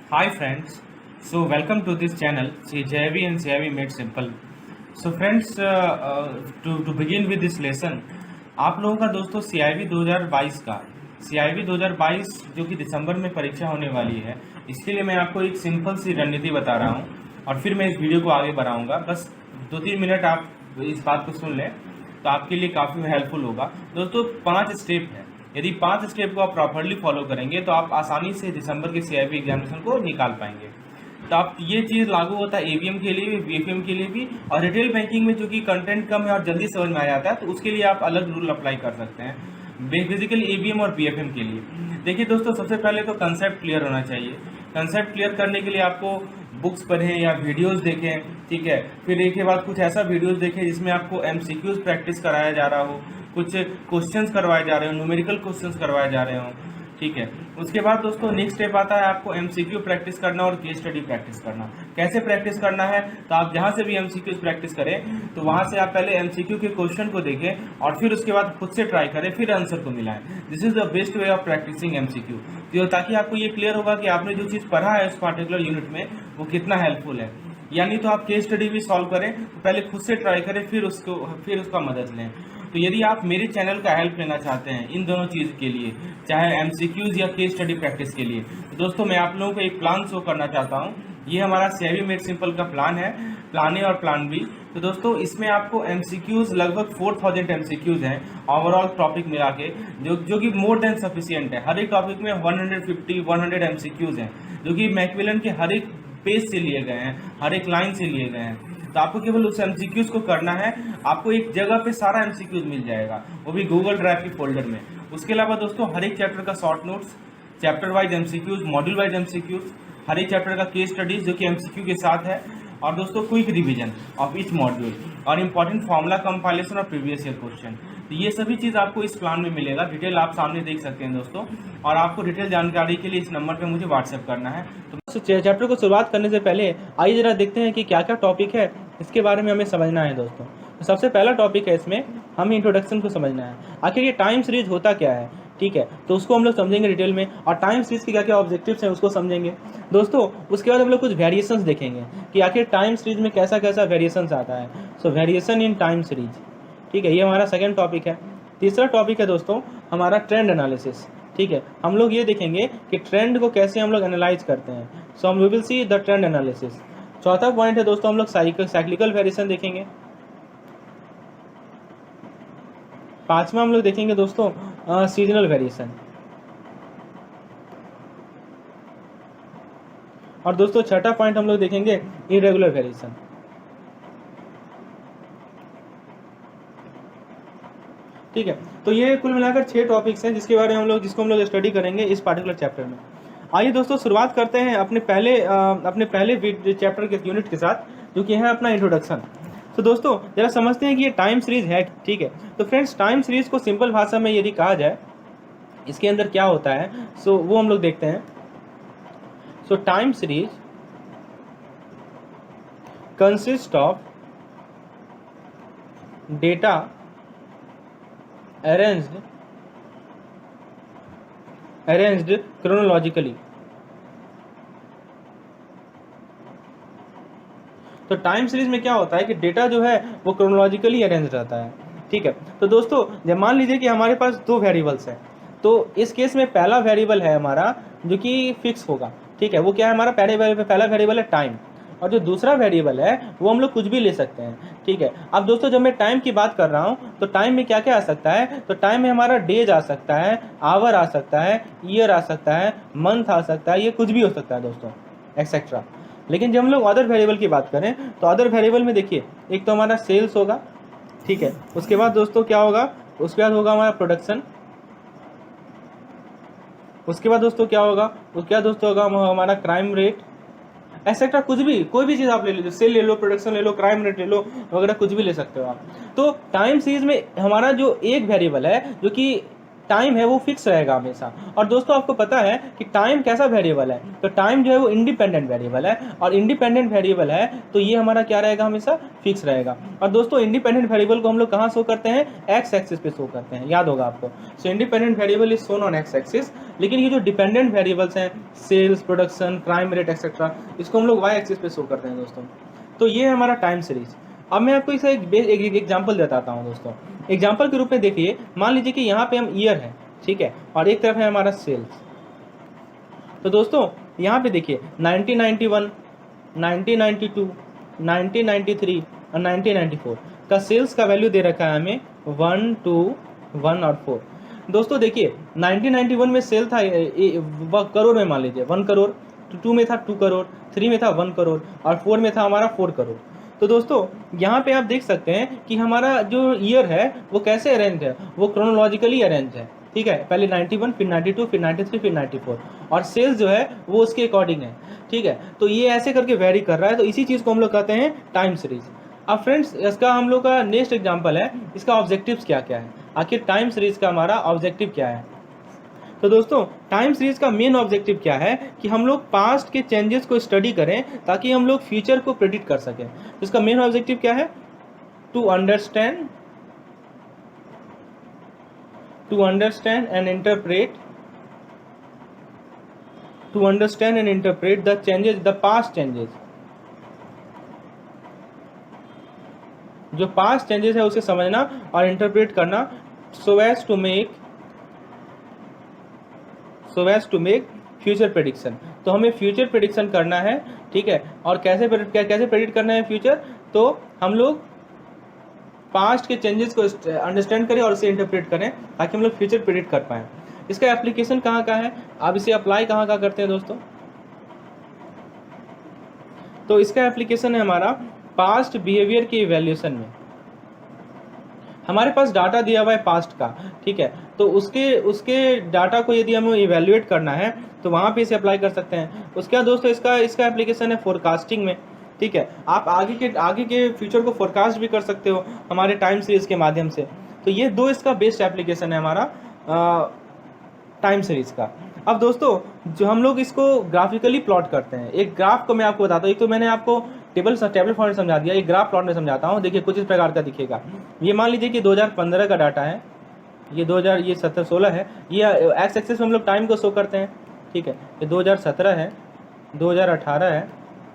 Hi friends, so welcome to this channel CJV and CIV Made Simple. So friends, to begin with this lesson, आप लोगों का दोस्तों CIV 2022 का CIV 2022 जो कि दिसंबर में परीक्षा होने वाली है, इसके लिए मैं आपको एक सिंपल सी रणनीति बता रहा हूँ और फिर मैं इस वीडियो को आगे बढ़ाऊँगा। बस 2-3 मिनट आप इस बात को सुन लें तो आपके लिए काफ़ी हेल्पफुल होगा। दोस्तों 5 स्टेप है, यदि 5 स्टेप को आप प्रॉपरली फॉलो करेंगे तो आप आसानी से दिसंबर के CIV एग्जामिनेशन को निकाल पाएंगे। तो आप ये चीज़ लागू होता है AVM के लिए भी, BFM के लिए भी, और रिटेल बैंकिंग में जो कि कंटेंट कम है और जल्दी समझ में आ जाता है तो उसके लिए आप अलग रूल अप्लाई कर सकते हैं, बेसिकली AVM और BFM के लिए। देखिए दोस्तों, सबसे पहले तो कंसेप्ट क्लियर होना चाहिए। कंसेप्ट क्लियर करने के लिए आपको बुक्स पढ़ें या वीडियोस देखें, ठीक है। फिर एक के बाद कुछ ऐसा वीडियोस देखें जिसमें आपको MCQs प्रैक्टिस कराया जा रहा हो, कुछ क्वेश्चंस करवाए जा रहे हो, न्यूमेरिकल क्वेश्चंस करवाए जा रहे हो, ठीक है। उसके बाद दोस्तों नेक्स्ट स्टेप आता है आपको MCQ प्रैक्टिस करना और केस स्टडी प्रैक्टिस करना। कैसे प्रैक्टिस करना है, तो आप जहाँ से भी MCQ प्रैक्टिस करें तो वहाँ से आप पहले MCQ के क्वेश्चन को देखें और फिर उसके बाद खुद से ट्राई करें, फिर आंसर को मिलाएं। This is the best way of practicing MCQ, तो ताकि आपको ये क्लियर होगा कि आपने जो चीज़ पढ़ा है उस पर्टिकुलर यूनिट में वो कितना हेल्पफुल है। यानी तो आप केस स्टडी भी सॉल्व करें, तो पहले खुद से ट्राई करें, फिर उसका मदद लें। तो यदि आप मेरे चैनल का हेल्प लेना चाहते हैं इन दोनों चीज़ के लिए, चाहे MCQs या केस स्टडी प्रैक्टिस के लिए, तो दोस्तों मैं आप लोगों को एक प्लान शो करना चाहता हूँ। ये हमारा CIV मेड सिंपल का प्लान है, प्लान ए और प्लान बी। तो दोस्तों इसमें आपको MCQs लगभग 4000 MCQs हैं ओवरऑल टॉपिक मिला के, जो कि मोर देन सफिशियंट है। हर एक टॉपिक में 150-100 MCQs हैं, जो कि मैकमिलन के हर एक पेज से लिए गए हैं, हर एक लाइन से लिए गए हैं। तो आपको केवल उस MCQs को करना है, आपको एक जगह पे सारा MCQs मिल जाएगा, वो भी गूगल ड्राइव के फोल्डर में। उसके अलावा दोस्तों हर एक चैप्टर का short notes, chapter wise MCQs, module wise MCQs, हर एक चैप्टर का केस स्टडीज जो कि MCQ के साथ है, और दोस्तों quick revision of each module, और इंपॉर्टेंट फॉर्मूला कंपाइलेशन और प्रीवियस ईयर क्वेश्चन। तो ये सभी चीज़ आपको इस प्लान में मिलेगा। डिटेल आप सामने देख सकते हैं दोस्तों, और आपको डिटेल जानकारी के लिए इस नंबर पे मुझे व्हाट्सएप करना है। तो चैप्टर को शुरुआत करने से पहले आइए जरा देखते हैं कि क्या क्या टॉपिक है, इसके बारे में हमें समझना है दोस्तों। तो सबसे पहला टॉपिक है, इसमें हमें इंट्रोडक्शन को समझना है। आखिर ये टाइम सीरीज होता क्या है, ठीक है, तो उसको हम लोग समझेंगे डिटेल में, और टाइम सीरीज के क्या क्या ऑब्जेक्टिव्स हैं उसको समझेंगे दोस्तों। उसके बाद हम लोग कुछ वेरिएशंस देखेंगे कि आखिर टाइम सीरीज में कैसा कैसा वेरिएशंस आता है। सो वेरिएशन इन टाइम सीरीज, ठीक है, ये हमारा सेकंड टॉपिक है। तीसरा टॉपिक है दोस्तों हमारा ट्रेंड एनालिसिस, ठीक है। हम लोग ये देखेंगे कि ट्रेंड को कैसे हम लोग एनालाइज करते हैं। सो हम will see the trend analysis. चौथा पॉइंट है दोस्तों हम लोग साइक्लिकल वेरिएशन देखेंगे। पांचवा हम लोग देखेंगे दोस्तों सीजनल वेरिएशन। और दोस्तों छठा पॉइंट हम लोग देखेंगे इरेगुलर वेरिएशन। ठीक है, तो ये कुल मिलाकर 6 टॉपिक्स हैं जिसको हम लोग स्टडी करेंगे इस पार्टिकुलर चैप्टर में। आइए दोस्तों शुरुआत करते हैं अपने पहले चैप्टर के यूनिट के साथ, जो कि है अपना इंट्रोडक्शन। तो दोस्तों जरा समझते हैं कि ये टाइम सीरीज है, ठीक है। तो फ्रेंड्स टाइम सीरीज को सिंपल भाषा में यदि कहा जाए इसके अंदर क्या होता है, सो वो हम लोग देखते हैं। सो time series consist of data arranged chronologically। तो टाइम सीरीज में क्या होता है कि डेटा जो है वो क्रोनोलॉजिकली अरेंज रहता है, ठीक है। तो दोस्तों जब मान लीजिए कि हमारे पास 2 वेरिएबल्स हैं, तो इस केस में पहला वेरिएबल है हमारा जो कि फिक्स होगा, ठीक है। वो क्या है, हमारा पहला वेरिएबल है टाइम, और जो दूसरा वेरिएबल है वो हम लोग कुछ भी ले सकते हैं, ठीक है। अब दोस्तों जब मैं टाइम की बात कर रहा हूँ तो टाइम में क्या क्या आ सकता है, तो टाइम में हमारा डेज आ सकता है, आवर आ सकता है, ईयर आ सकता है, मंथ आ सकता है, ये कुछ भी हो सकता है दोस्तों, एक्सेट्रा। लेकिन जब हम लोग अदर वेरिएबल की बात करें तो अदर वेरिएबल में देखिए एक तो हमारा सेल्स होगा, ठीक है। उसके बाद दोस्तों क्या होगा, उसके बाद होगा हमारा प्रोडक्शन। उसके बाद दोस्तों क्या होगा, उसके बाद दोस्तों होगा हमारा क्राइम रेट, एक्सेट्रा, कुछ भी, कोई भी चीज़ आप ले लीजिए, सेल ले लो, प्रोडक्शन ले लो, क्राइम रेट ले लो, वगैरह कुछ भी ले सकते हो आप। तो टाइम सीरीज में हमारा जो एक वेरिएबल है जो कि टाइम है वो फिक्स रहेगा हमेशा। और दोस्तों आपको पता है कि टाइम कैसा वेरिएबल है, तो टाइम जो है वो इंडिपेंडेंट वेरिएबल है, और इंडिपेंडेंट वेरिएबल है तो ये हमारा क्या रहेगा, हमेशा फिक्स रहेगा। और दोस्तों इंडिपेंडेंट वेरिएबल को हम लोग कहाँ शो करते हैं, एक्स एक्सिस पे शो करते हैं, याद होगा आपको। So independent variable is shown on X axis, लेकिन ये जो डिपेंडेंट वेरिएबल्स हैं, sales, production, crime rate etcetera, इसको हम लोग वाई एक्सिस पे शो करते हैं दोस्तों। तो ये है हमारा टाइम सीरीज। अब मैं आपको इसे एक एग्जाम्पल बताता हूँ दोस्तों। एग्जाम्पल के रूप में देखिए, मान लीजिए कि यहाँ पे हम ईयर है, ठीक है, और एक तरफ है हमारा सेल्स। तो दोस्तों यहाँ पे देखिए 1991, 1992, 1993 और 1994 का सेल्स का वैल्यू दे रखा है हमें 1, 2, 1 और 4। दोस्तों देखिए 1991 में सेल था करोड़ में, मान लीजिए 1 करोड़, 2 में था 2 करोड़, 3 में था 1 करोड़ और 4 में था हमारा 4 करोड़। तो दोस्तों यहाँ पे आप देख सकते हैं कि हमारा जो ईयर है वो कैसे अरेंज है, वो क्रोनोलॉजिकली अरेंज है, ठीक है। पहले 91, फिर 92, फिर 93, फिर 94, और सेल्स जो है वो उसके अकॉर्डिंग है, ठीक है। तो ये ऐसे करके वेरी कर रहा है, तो इसी चीज़ को हम लोग कहते हैं टाइम सीरीज। अब फ्रेंड्स इसका हम लोग का नेक्स्ट एग्जांपल है, इसका ऑब्जेक्टिव्स क्या क्या है, आखिर टाइम सीरीज का हमारा ऑब्जेक्टिव क्या है। तो दोस्तों टाइम सीरीज का मेन ऑब्जेक्टिव क्या है कि हम लोग पास्ट के चेंजेस को स्टडी करें ताकि हम लोग फ्यूचर को प्रेडिक्ट कर सकें। तो इसका मेन ऑब्जेक्टिव क्या है, to understand and interpret the changes, the past changes, जो पास्ट चेंजेस है उसे समझना और इंटरप्रेट करना, so as to make future prediction. तो हमें फ्यूचर प्रेडिक्शन करना है, ठीक है। और कैसे प्रेडिक्ट करना है फ्यूचर, तो हम लोग पास्ट के चेंजेस को अंडरस्टैंड करें और उसे इंटरप्रेट करें ताकि हम लोग फ्यूचर प्रेडिक्ट कर पाएँ। इसका एप्लीकेशन कहाँ का है, आप इसे अप्लाई कहाँ करते हैं दोस्तों, तो इसका एप्लीकेशन है हमारा पास्ट बिहेवियर के इवैल्यूएशन में। हमारे पास डाटा दिया हुआ है पास्ट का, ठीक है, तो उसके डाटा को यदि हमें इवैल्यूएट करना है तो वहाँ पे इसे अप्लाई कर सकते हैं। उसके बाद दोस्तों इसका एप्लीकेशन है फोरकास्टिंग में, ठीक है। आप आगे के फ्यूचर को फोरकास्ट भी कर सकते हो हमारे टाइम सीरीज के माध्यम से। तो ये दो इसका बेस्ट एप्लीकेशन है हमारा टाइम सीरीज का। अब दोस्तों जो हम लोग इसको ग्राफिकली प्लॉट करते हैं, एक ग्राफ को मैं आपको बताता हूँ, एक तो मैंने आपको टेबल फॉर्मेट में समझा दिया, एक ग्राफ प्लॉट में समझाता हूँ। देखिए कुछ इस प्रकार का दिखेगा। ये मान लीजिए कि 2015 का डाटा है, ये 2016 है, ये एक्स एक्सिस में हम लोग टाइम को शो करते हैं, ठीक है। ये 2017 है, 2018 है,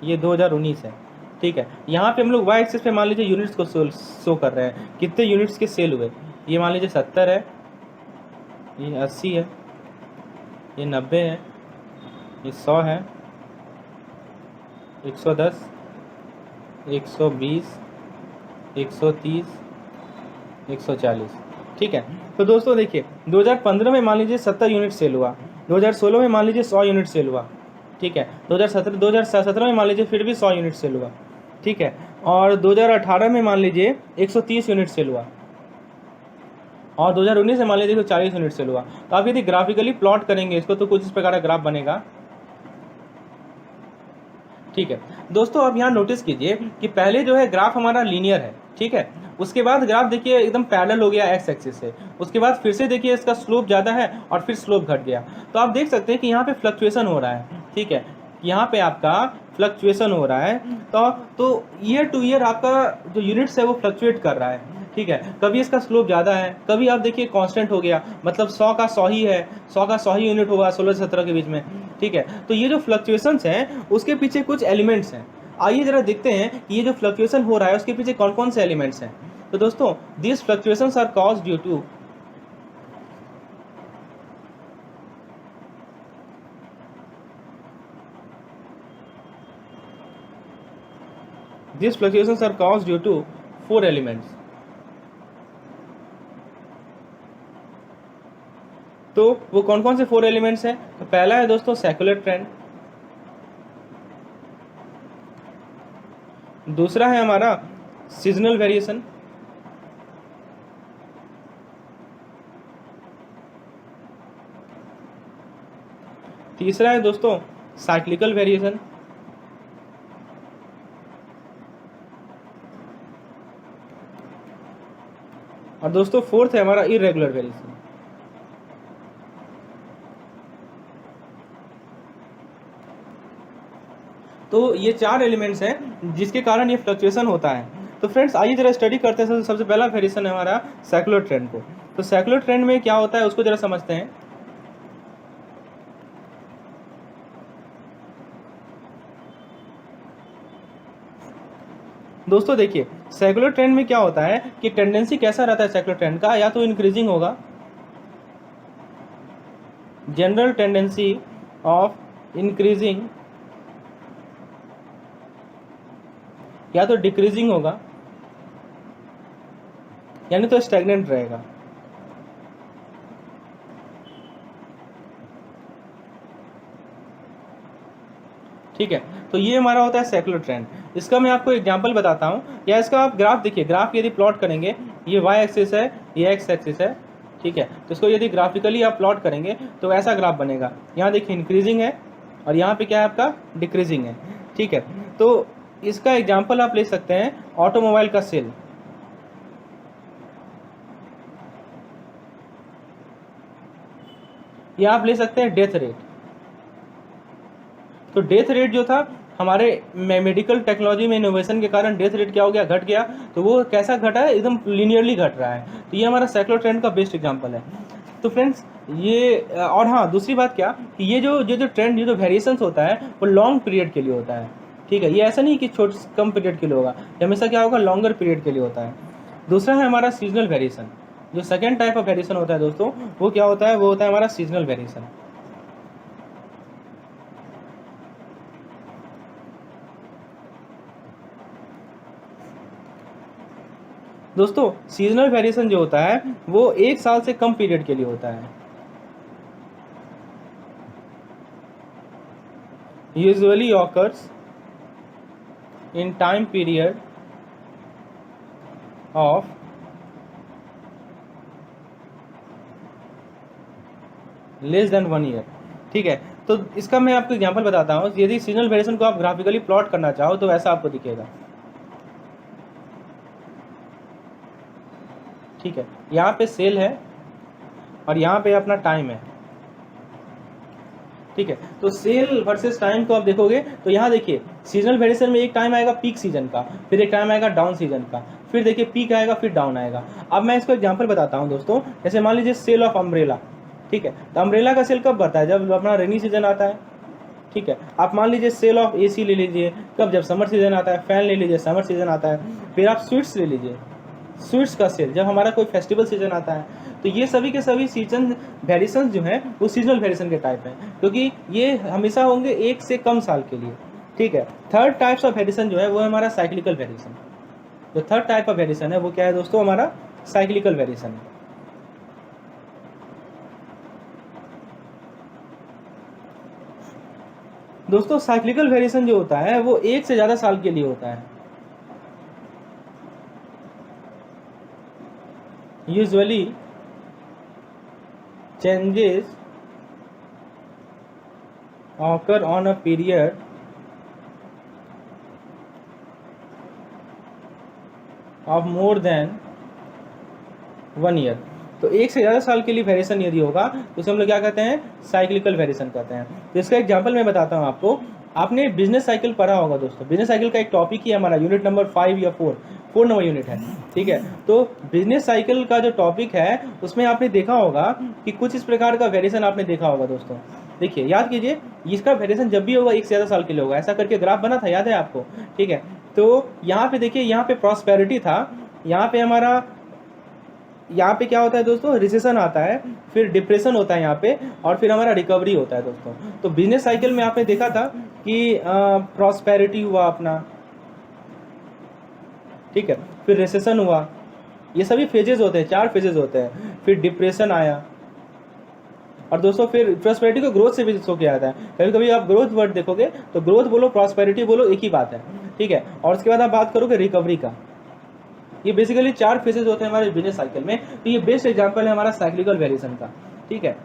ये 2019 है, ठीक है। यहाँ पे हम लोग वाई एक्सिस पे मान लीजिए यूनिट्स को शो कर रहे हैं, कितने यूनिट्स के सेल हुए। ये मान लीजिए 70 है, ये 80 है, ये 90 है, ये 100 है, 110, 120, 130, 140, ठीक है। तो दोस्तों देखिए 2015 में मान लीजिए 70 यूनिट सेल हुआ, 2016 में मान लीजिए 100 यूनिट सेल हुआ, ठीक है। 2017 में मान लीजिए फिर भी 100 यूनिट सेल हुआ, ठीक है। और 2018 में मान लीजिए 130 यूनिट सेल हुआ, और 2019 में मान लीजिए 140 यूनिट सेल हुआ। तो आप यदि ग्राफिकली प्लॉट करेंगे इसको तो कुछ इस प्रकार का ग्राफ बनेगा, ठीक है। दोस्तों आप यहाँ नोटिस कीजिए कि पहले जो है ग्राफ हमारा लीनियर है, ठीक है। उसके बाद ग्राफ देखिए एकदम पैरेलल हो गया एक्स एक्सिस से, उसके बाद फिर से देखिए इसका स्लोप ज़्यादा है और फिर स्लोप घट गया। तो आप देख सकते हैं कि यहाँ पे फ्लक्चुएशन हो रहा है, ठीक है, यहाँ पे आपका फ्लक्चुएशन हो रहा है। तो ईयर टू ईयर आपका जो यूनिट्स है वो फ्लक्चुएट कर रहा है, ठीक है। कभी इसका स्लोप ज़्यादा है, कभी आप देखिए कांस्टेंट हो गया, मतलब 100 का 100 ही है, 100 का 100 ही यूनिट होगा 16 से 17 के बीच में, ठीक है। तो ये जो फ्लक्चुएशंस हैं उसके पीछे कुछ एलिमेंट्स हैं। आइए जरा देखते हैं कि ये जो फ्लक्चुएशन हो रहा है उसके पीछे कौन कौन से एलिमेंट्स हैं। तो दोस्तों this fluctuations are caused due to these fluctuations are caused due to 4 elements। तो वो कौन कौन से 4 एलिमेंट्स हैं, तो पहला है दोस्तों सेक्युलर ट्रेंड, दूसरा है हमारा सीजनल वेरिएशन, तीसरा है दोस्तों साइक्लिकल वेरिएशन, और दोस्तों फोर्थ है हमारा इरेगुलर वेरिएशन। तो ये 4 एलिमेंट्स हैं जिसके कारण ये फ्लक्चुएशन होता है। तो फ्रेंड्स आइए जरा स्टडी करते हैं। सबसे पहला वेरिएशन है हमारा सेकुलर ट्रेंड को। तो सेकुलर ट्रेंड में क्या होता है उसको जरा समझते हैं। दोस्तों देखिए सेकुलर ट्रेंड में क्या होता है कि टेंडेंसी कैसा रहता है सेकुलर ट्रेंड का, या तो इंक्रीजिंग होगा, जनरल टेंडेंसी ऑफ इंक्रीजिंग, या तो डिक्रीजिंग होगा, यानी तो स्टैग्नेंट रहेगा। ठीक है, तो ये हमारा होता है सेकुलर ट्रेंड। इसका मैं आपको एग्जांपल बताता हूँ, या इसका आप ग्राफ देखिए। ग्राफ यदि प्लॉट करेंगे, ये वाई एक्सिस है, ये एक्स एक्सिस है, ठीक है। तो इसको यदि ग्राफिकली आप प्लॉट करेंगे तो ऐसा ग्राफ बनेगा। यहाँ देखिए इंक्रीजिंग है और यहाँ पे क्या है आपका डिक्रीजिंग है, ठीक है। तो इसका एग्जाम्पल आप ले सकते हैं ऑटोमोबाइल का सेल। या आप ले सकते हैं डेथ रेट। तो डेथ रेट जो था हमारे मेडिकल टेक्नोलॉजी में इनोवेशन के कारण डेथ रेट क्या हो गया, घट गया। तो वो कैसा घटा है, एकदम लीनियरली घट रहा है। तो ये हमारा सेकुलर ट्रेंड का बेस्ट एग्जांपल है। तो फ्रेंड्स ये और हाँ दूसरी बात क्या कि ये जो ट्रेंड, ये जो वेरिएशंस होता है वो लॉन्ग पीरियड के लिए होता है, ठीक है। ये ऐसा नहीं कि कम पीरियड के लिए होगा, ये हमेशा क्या होगा, लॉन्गर पीरियड के लिए होता है। दूसरा है हमारा सीजनल वेरिएशन। जो सेकेंड टाइप ऑफ वेरिएशन होता है दोस्तों, वो क्या होता है, वो होता है हमारा सीजनल वेरिएशन। दोस्तों सीजनल वेरिएशन जो होता है वो 1 साल से कम पीरियड के लिए होता है। Usually occurs in time period of less than 1 year, ठीक है। तो इसका मैं आपको एग्जांपल बताता हूँ। यदि सीजनल वेरिएशन को आप ग्राफिकली प्लॉट करना चाहो तो ऐसा आपको दिखेगा, ठीक है। यहाँ पे सेल है और यहाँ पे अपना टाइम है, ठीक है। तो सेल वर्सेस टाइम को आप देखोगे तो यहाँ देखिए सीजनल वेरिएशन में एक टाइम आएगा पीक सीजन का, फिर एक टाइम आएगा डाउन सीजन का, फिर देखिए पीक आएगा, फिर डाउन आएगा। अब मैं इसको एग्जांपल बताता हूँ दोस्तों। जैसे मान लीजिए सेल ऑफ अम्ब्रेला, ठीक है। तो अम्ब्रेला का सेल कब बढ़ता है, जब अपना रेनी सीजन आता है, ठीक है। आप मान लीजिए सेल ऑफ एसी ले लीजिए कब, जब समर सीजन आता है। फैन ले लीजिए, समर सीजन आता है। फिर आप स्वीट्स ले लीजिए, स्वीट्स का सेल जब हमारा कोई फेस्टिवल सीजन आता है। तो ये सभी के सभी सीजन वेरिएशन जो है वो सीजनल वेरिएशन के टाइप हैं, क्योंकि ये हमेशा होंगे 1 से कम साल के लिए, ठीक है। थर्ड टाइप्स ऑफ वेरिएशन जो है वो है हमारा साइक्लिकल वेरिएशन। जो थर्ड टाइप ऑफ वेरिएशन है वो क्या है दोस्तों, हमारा साइक्लिकल वेरिएशन है। दोस्तों साइक्लिकल वेरिएशन जो होता है वो 1 से ज़्यादा साल के लिए होता है। Usually changes occur on a period of more than 1 year। तो 1 से ज़्यादा साल के लिए वेरिएशन यदि होगा तो उसे हम लोग क्या कहते हैं, साइक्लिकल वेरिएशन कहते हैं। तो इसका एग्जांपल मैं बताता हूँ आपको। आपने बिजनेस साइकिल पढ़ा होगा दोस्तों। बिजनेस साइकिल का एक टॉपिक ही हमारा यूनिट नंबर 5 या 4 नंबर यूनिट है, ठीक है। तो बिजनेस साइकिल का जो टॉपिक है उसमें आपने देखा होगा कि कुछ इस प्रकार का वेरिएशन आपने देखा होगा दोस्तों। देखिए याद कीजिए, इसका वेरिएशन जब भी होगा 1 से ज़्यादा साल के लिए होगा। ऐसा करके ग्राफ बना था, याद है आपको, ठीक है। तो यहाँ पे देखिए, यहाँ पे प्रॉस्पेरिटी था, यहाँ पे हमारा, यहाँ पे क्या होता है दोस्तों, रिसेशन आता है, फिर डिप्रेशन होता है यहाँ पे, और फिर हमारा रिकवरी होता है दोस्तों। तो बिजनेस साइकिल में आपने देखा था कि प्रॉस्पेरिटी हुआ अपना, ठीक है, फिर रिसेशन हुआ। ये सभी फेजेस होते हैं, 4 फेजेस होते हैं। फिर डिप्रेशन आया, और दोस्तों फिर प्रॉस्पेरिटी को ग्रोथ से भी शो किया जाता है। कभी कभी आप ग्रोथ वर्ड देखोगे तो ग्रोथ बोलो प्रॉस्पेरिटी बोलो एक ही बात है, ठीक है। और उसके बाद आप बात करोगे रिकवरी का। ये बेसिकली 4 फेजेस होते हैं हमारे बिजनेस साइकिल में। तो ये बेस्ट एग्जांपल है हमारा साइक्लिकल वेरिएशन का, ठीक है।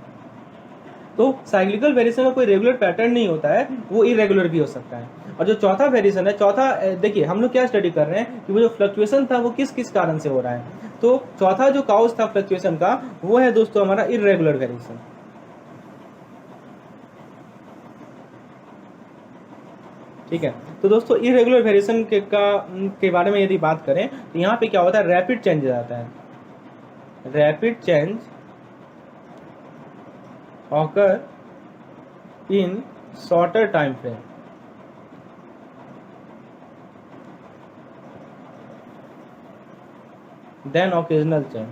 तो साइक्लिकल वेरिएशन का कोई रेगुलर पैटर्न नहीं होता है, वो इरेगुलर भी हो सकता है। और जो चौथा वेरिएशन है, चौथा देखिए हम लोग क्या स्टडी कर रहे हैं कि वो जो फ्लक्चुएशन था वो किस किस कारण से हो रहा है। तो चौथा जो काउज था फ्लक्चुएशन का वो है दोस्तों हमारा इरेगुलर वेरिएशन। ठीक है। तो दोस्तों इरेगुलर वेरिएशन के बारे में यदि बात करें तो यहाँ पे क्या होता है, रैपिड चेंज आता है, rapid change occur in shorter time frame than occasional change.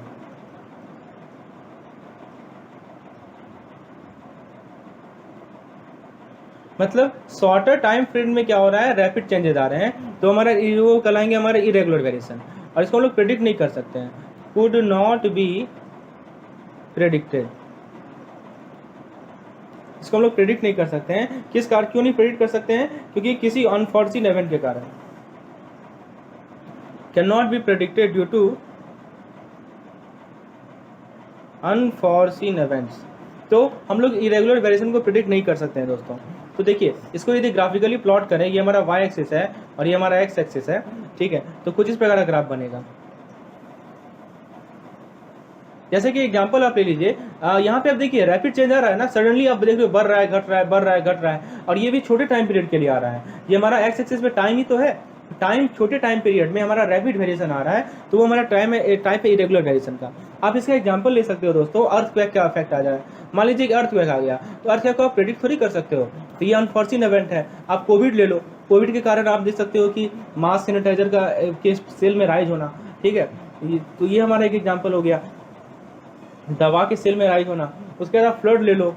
मतलब शॉर्टर टाइम फ्रेम में क्या हो रहा है, रैपिड चेंजेस आ रहे हैं, तो हमारा वो कहलाएंगे हमारे इरेगुलर वेरिएशन, और इसको हम लोग प्रेडिक्ट नहीं कर सकते हैं, कुड नॉट बी प्रेडिक्टेड। इसको हम लोग प्रेडिक्ट नहीं कर सकते हैं, किस कारण, क्यों नहीं प्रेडिक्ट कर सकते हैं, क्योंकि किसी अनफॉर्चून इवेंट के कारण, can not be predicted due to unfortune events. तो हम लोग इरेगुलर वेरिएशन को प्रेडिक्ट नहीं कर सकते हैं दोस्तों। तो देखिए इसको यदि ग्राफिकली प्लॉट करें, ये हमारा वाई एक्सिस है और ये हमारा एक्स एक्सिस है, ठीक है, तो कुछ इस प्रकार का ग्राफ बनेगा। जैसे कि एग्जांपल आप ले लीजिए, यहाँ पे आप देखिए रैपिड चेंज आ रहा है ना, सडनली आप देख रहे हो बढ़ रहा है, घट रहा है, बढ़ रहा है, घट रहा है, और ये भी छोटे टाइम पीरियड के लिए आ रहा है। ये हमारा एक्स एक्सिस पे टाइम ही तो है, टाइम छोटे टाइम पीरियड में हमारा रैपिड वेरिएशन आ रहा है, तो वो हमारा टाइम है, टाइप है इरेगुलर वेरिएशन का। आप इसका एग्जांपल ले सकते हो दोस्तों, अर्थक्वेक का इफेक्ट आ जाए, मान लीजिए कि अर्थक्वेक आ गया, तो अर्थक्वेक को आप प्रेडिक्ट थोड़ी कर सकते हो, तो ये अनफॉर्चून इवेंट है। आप कोविड ले लो, कोविड के कारण आप देख सकते हो कि मास्क सैनिटाइजर का के सेल में राइज होना, ठीक है, तो ये हमारा एक एग्जाम्पल हो गया, दवा के सेल में राइज होना। उसके बाद आप फ्लड ले लो,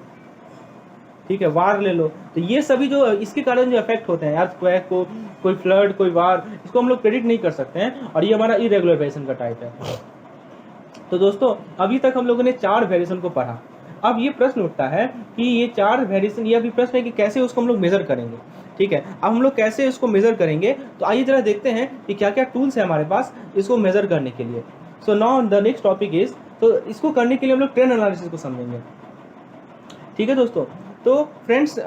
ठीक है, वार ले लो, तो ये सभी जो इसके कारण जो इफेक्ट होते हैं, अर्थक्वेक को, कोई फ्लड, कोई वार, इसको हम लोग प्रेडिक्ट नहीं कर सकते हैं, और ये हमारा इरेगुलर वेरिएशन का टाइप है। तो दोस्तों अभी तक हम लोगों ने 4 वेरिएशन को पढ़ा। अब ये प्रश्न उठता है कि ये 4 वेरिएशन, ये अभी प्रश्न है कि कैसे उसको हम लोग मेजर करेंगे, ठीक है। अब हम लोग कैसे इसको मेजर करेंगे, तो आइए जरा देखते हैं कि क्या क्या टूल्स है हमारे पास इसको मेजर करने के लिए। So now the next topic is, तो इसको करने के लिए हम लोग ट्रेंड एनालिसिस को समझेंगे, ठीक है दोस्तों। तो फ्रेंड्स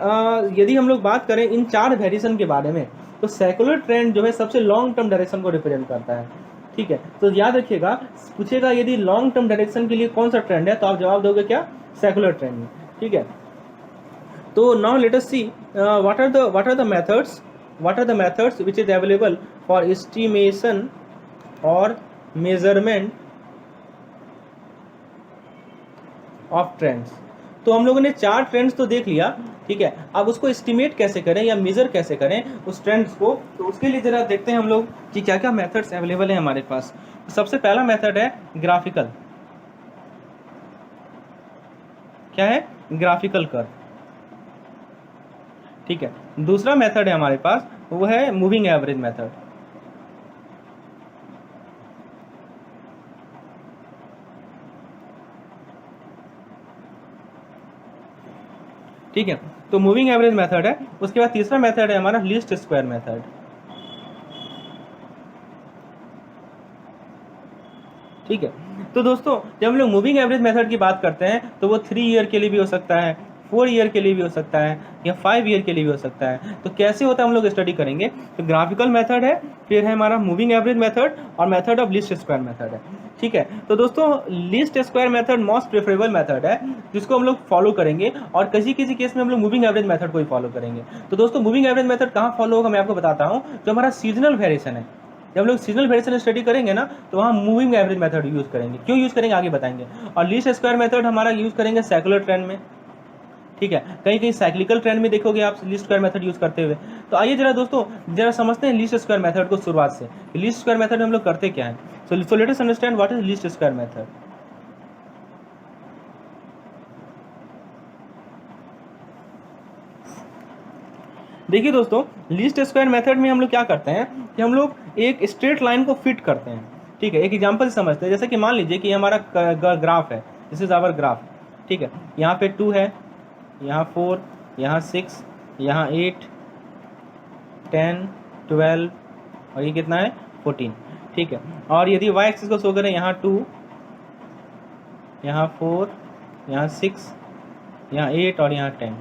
यदि हम लोग बात करें इन 4 वेरिएशन के बारे में, तो सेकुलर ट्रेंड जो है सबसे लॉन्ग टर्म डायरेक्शन को रिप्रेजेंट करता है, ठीक है। तो याद रखिएगा, पूछेगा यदि लॉन्ग टर्म डायरेक्शन के लिए कौन सा ट्रेंड है, तो आप जवाब दोगे क्या, सेकुलर ट्रेंड में, ठीक है। तो now let us see what are the methods which is available for estimation और मेजरमेंट ऑफ ट्रेंड्स। तो हम लोगों ने 4 ट्रेंड्स तो देख लिया, ठीक है। अब उसको एस्टिमेट कैसे करें या मेजर कैसे करें उस ट्रेंड्स को, तो उसके लिए जरा देखते हैं हम लोग कि क्या क्या मेथड्स अवेलेबल हैं हमारे पास। सबसे पहला मेथड है ग्राफिकल, क्या है, ग्राफिकल कर्व, ठीक है। दूसरा मेथड है हमारे पास, वो है मूविंग एवरेज मेथड, ठीक है, तो मूविंग एवरेज मेथड है। उसके बाद तीसरा मेथड है हमारा लीस्ट स्क्वायर मेथड, ठीक है। तो दोस्तों जब हम लोग मूविंग एवरेज मेथड की बात करते हैं तो वो 3 ईयर के लिए भी हो सकता है, 4 ईयर के लिए भी हो सकता है, या 5 ईयर के लिए भी हो सकता है। तो कैसे होता है हम लोग स्टडी करेंगे। तो ग्राफिकल मेथड है, फिर है हमारा मूविंग एवरेज मेथड, और method of least square method है, ठीक है। तो दोस्तों least square method most preferable method है जिसको हम लोग फॉलो करेंगे, और किसी किसी केस में हम लोग मूविंग एवरेज मेथड को ही फॉलो करेंगे। तो दोस्तों मूविंग एवरेज मेथड कहाँ फॉलो होगा, मैं आपको बताता हूँ। जो हमारा सीजनल वेरिएशन है, जब हम लोग सीजनल वेरिएशन स्टडी करेंगे ना, तो वहाँ मूविंग एवरेज मेथड यूज करेंगे। क्यों यूज करेंगे आगे बताएंगे। और लीस्ट स्क्वायर मेथड हमारा यूज करेंगे सेकुलर ट्रेंड में, ठीक है। कहीं कहीं साइक्लिकल ट्रेंड में देखोगे आप लीस्ट स्क्वायर मेथड यूज करते हुए। तो आइए जरा दोस्तों जरा समझते हैं लीस्ट स्क्वायर मेथड को शुरुआत से। लीस्ट स्क्वायर मेथड में हम लोग करते क्या है। सो let us understand what is least square method. देखिए दोस्तों लीस्ट स्क्वायर मेथड में हम लोग क्या करते हैं कि हम लोग एक स्ट्रेट लाइन को फिट करते हैं, ठीक है। एक एग्जांपल से समझते हैं, जैसे कि मान लीजिए कि हमारा ग्राफ है, दिस इज आवर ग्राफ, ठीक है। यहाँ पे 2 है, यहाँ 4, यहाँ 6, यहाँ 8, 10, 12, और ये कितना है 14, ठीक है। और यदि वाई एक्सिस को शो करें, यहाँ 2, यहाँ 4, यहाँ 6, यहाँ 8 और यहाँ 10,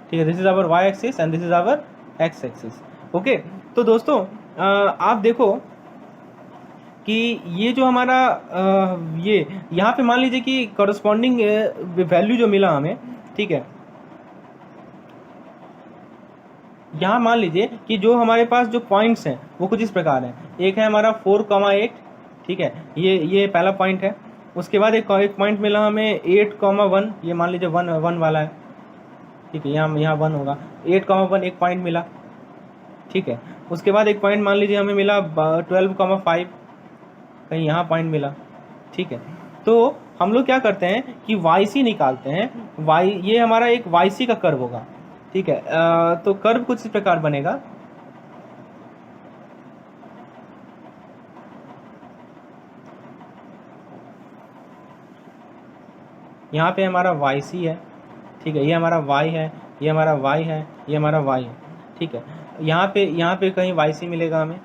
ठीक है। This is our Y axis and this is our X axis, okay. तो दोस्तों आप देखो कि ये जो हमारा ये यहाँ पे मान लीजिए कि कॉरस्पॉन्डिंग वैल्यू जो मिला हमें, ठीक है, यहाँ मान लीजिए कि जो हमारे पास जो पॉइंट्स हैं वो कुछ इस प्रकार हैं। एक है हमारा 4,8, ठीक है, ये पहला पॉइंट है। उसके बाद एक पॉइंट मिला हमें 8,1, ये मान लीजिए 1 वाला है, ठीक है, यहाँ 1 होगा। 8,1 एक पॉइंट मिला, ठीक है। उसके बाद एक पॉइंट मान लीजिए हमें मिला 12,5, कहीं यहाँ पॉइंट मिला, ठीक है। तो हम लोग क्या करते हैं कि वाई सी निकालते हैं। वाई, ये हमारा एक वाई सी का कर्व होगा, ठीक है। तो कर्व कुछ इस प्रकार बनेगा। यहाँ पे हमारा वाई सी है, ठीक है, ये हमारा वाई है, ये हमारा वाई है, ये हमारा वाई है, ठीक है। यहाँ पे कहीं वाई सी मिलेगा हमें,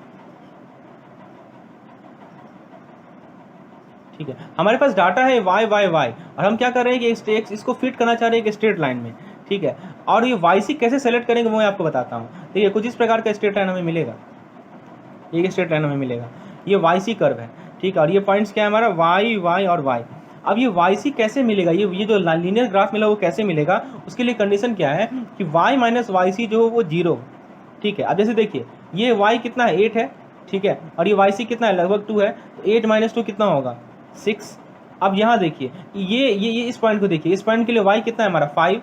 ठीक है। हमारे पास डाटा है वाई वाई वाई, और हम क्या कर रहे हैं कि इसको फिट करना चाह रहे हैं एक स्ट्रेट लाइन में, ठीक है। और ये वाई सी कैसे सेलेक्ट करेंगे वो मैं आपको बताता हूँ। देखिए कुछ इस प्रकार का स्ट्रेट लाइन हमें मिलेगा, एक स्ट्रेट लाइन हमें मिलेगा, ये वाई सी कर्व है, ठीक है। और ये पॉइंट्स क्या है हमारा वाई वाई और वाई। अब ये वाई सी कैसे मिलेगा, ये जो लीनियर ग्राफ मिला वो कैसे मिलेगा, उसके लिए कंडीशन क्या है कि वाई माइनस वाई सी जो वो 0, ठीक है। अब जैसे देखिए ये वाई कितना है 8 है, ठीक है, और ये वाई सी कितना है लगभग 2 है, तो 8 - 2 कितना होगा 6। अब यहाँ देखिए ये इस पॉइंट को देखिए, इस पॉइंट के लिए वाई कितना है हमारा 5,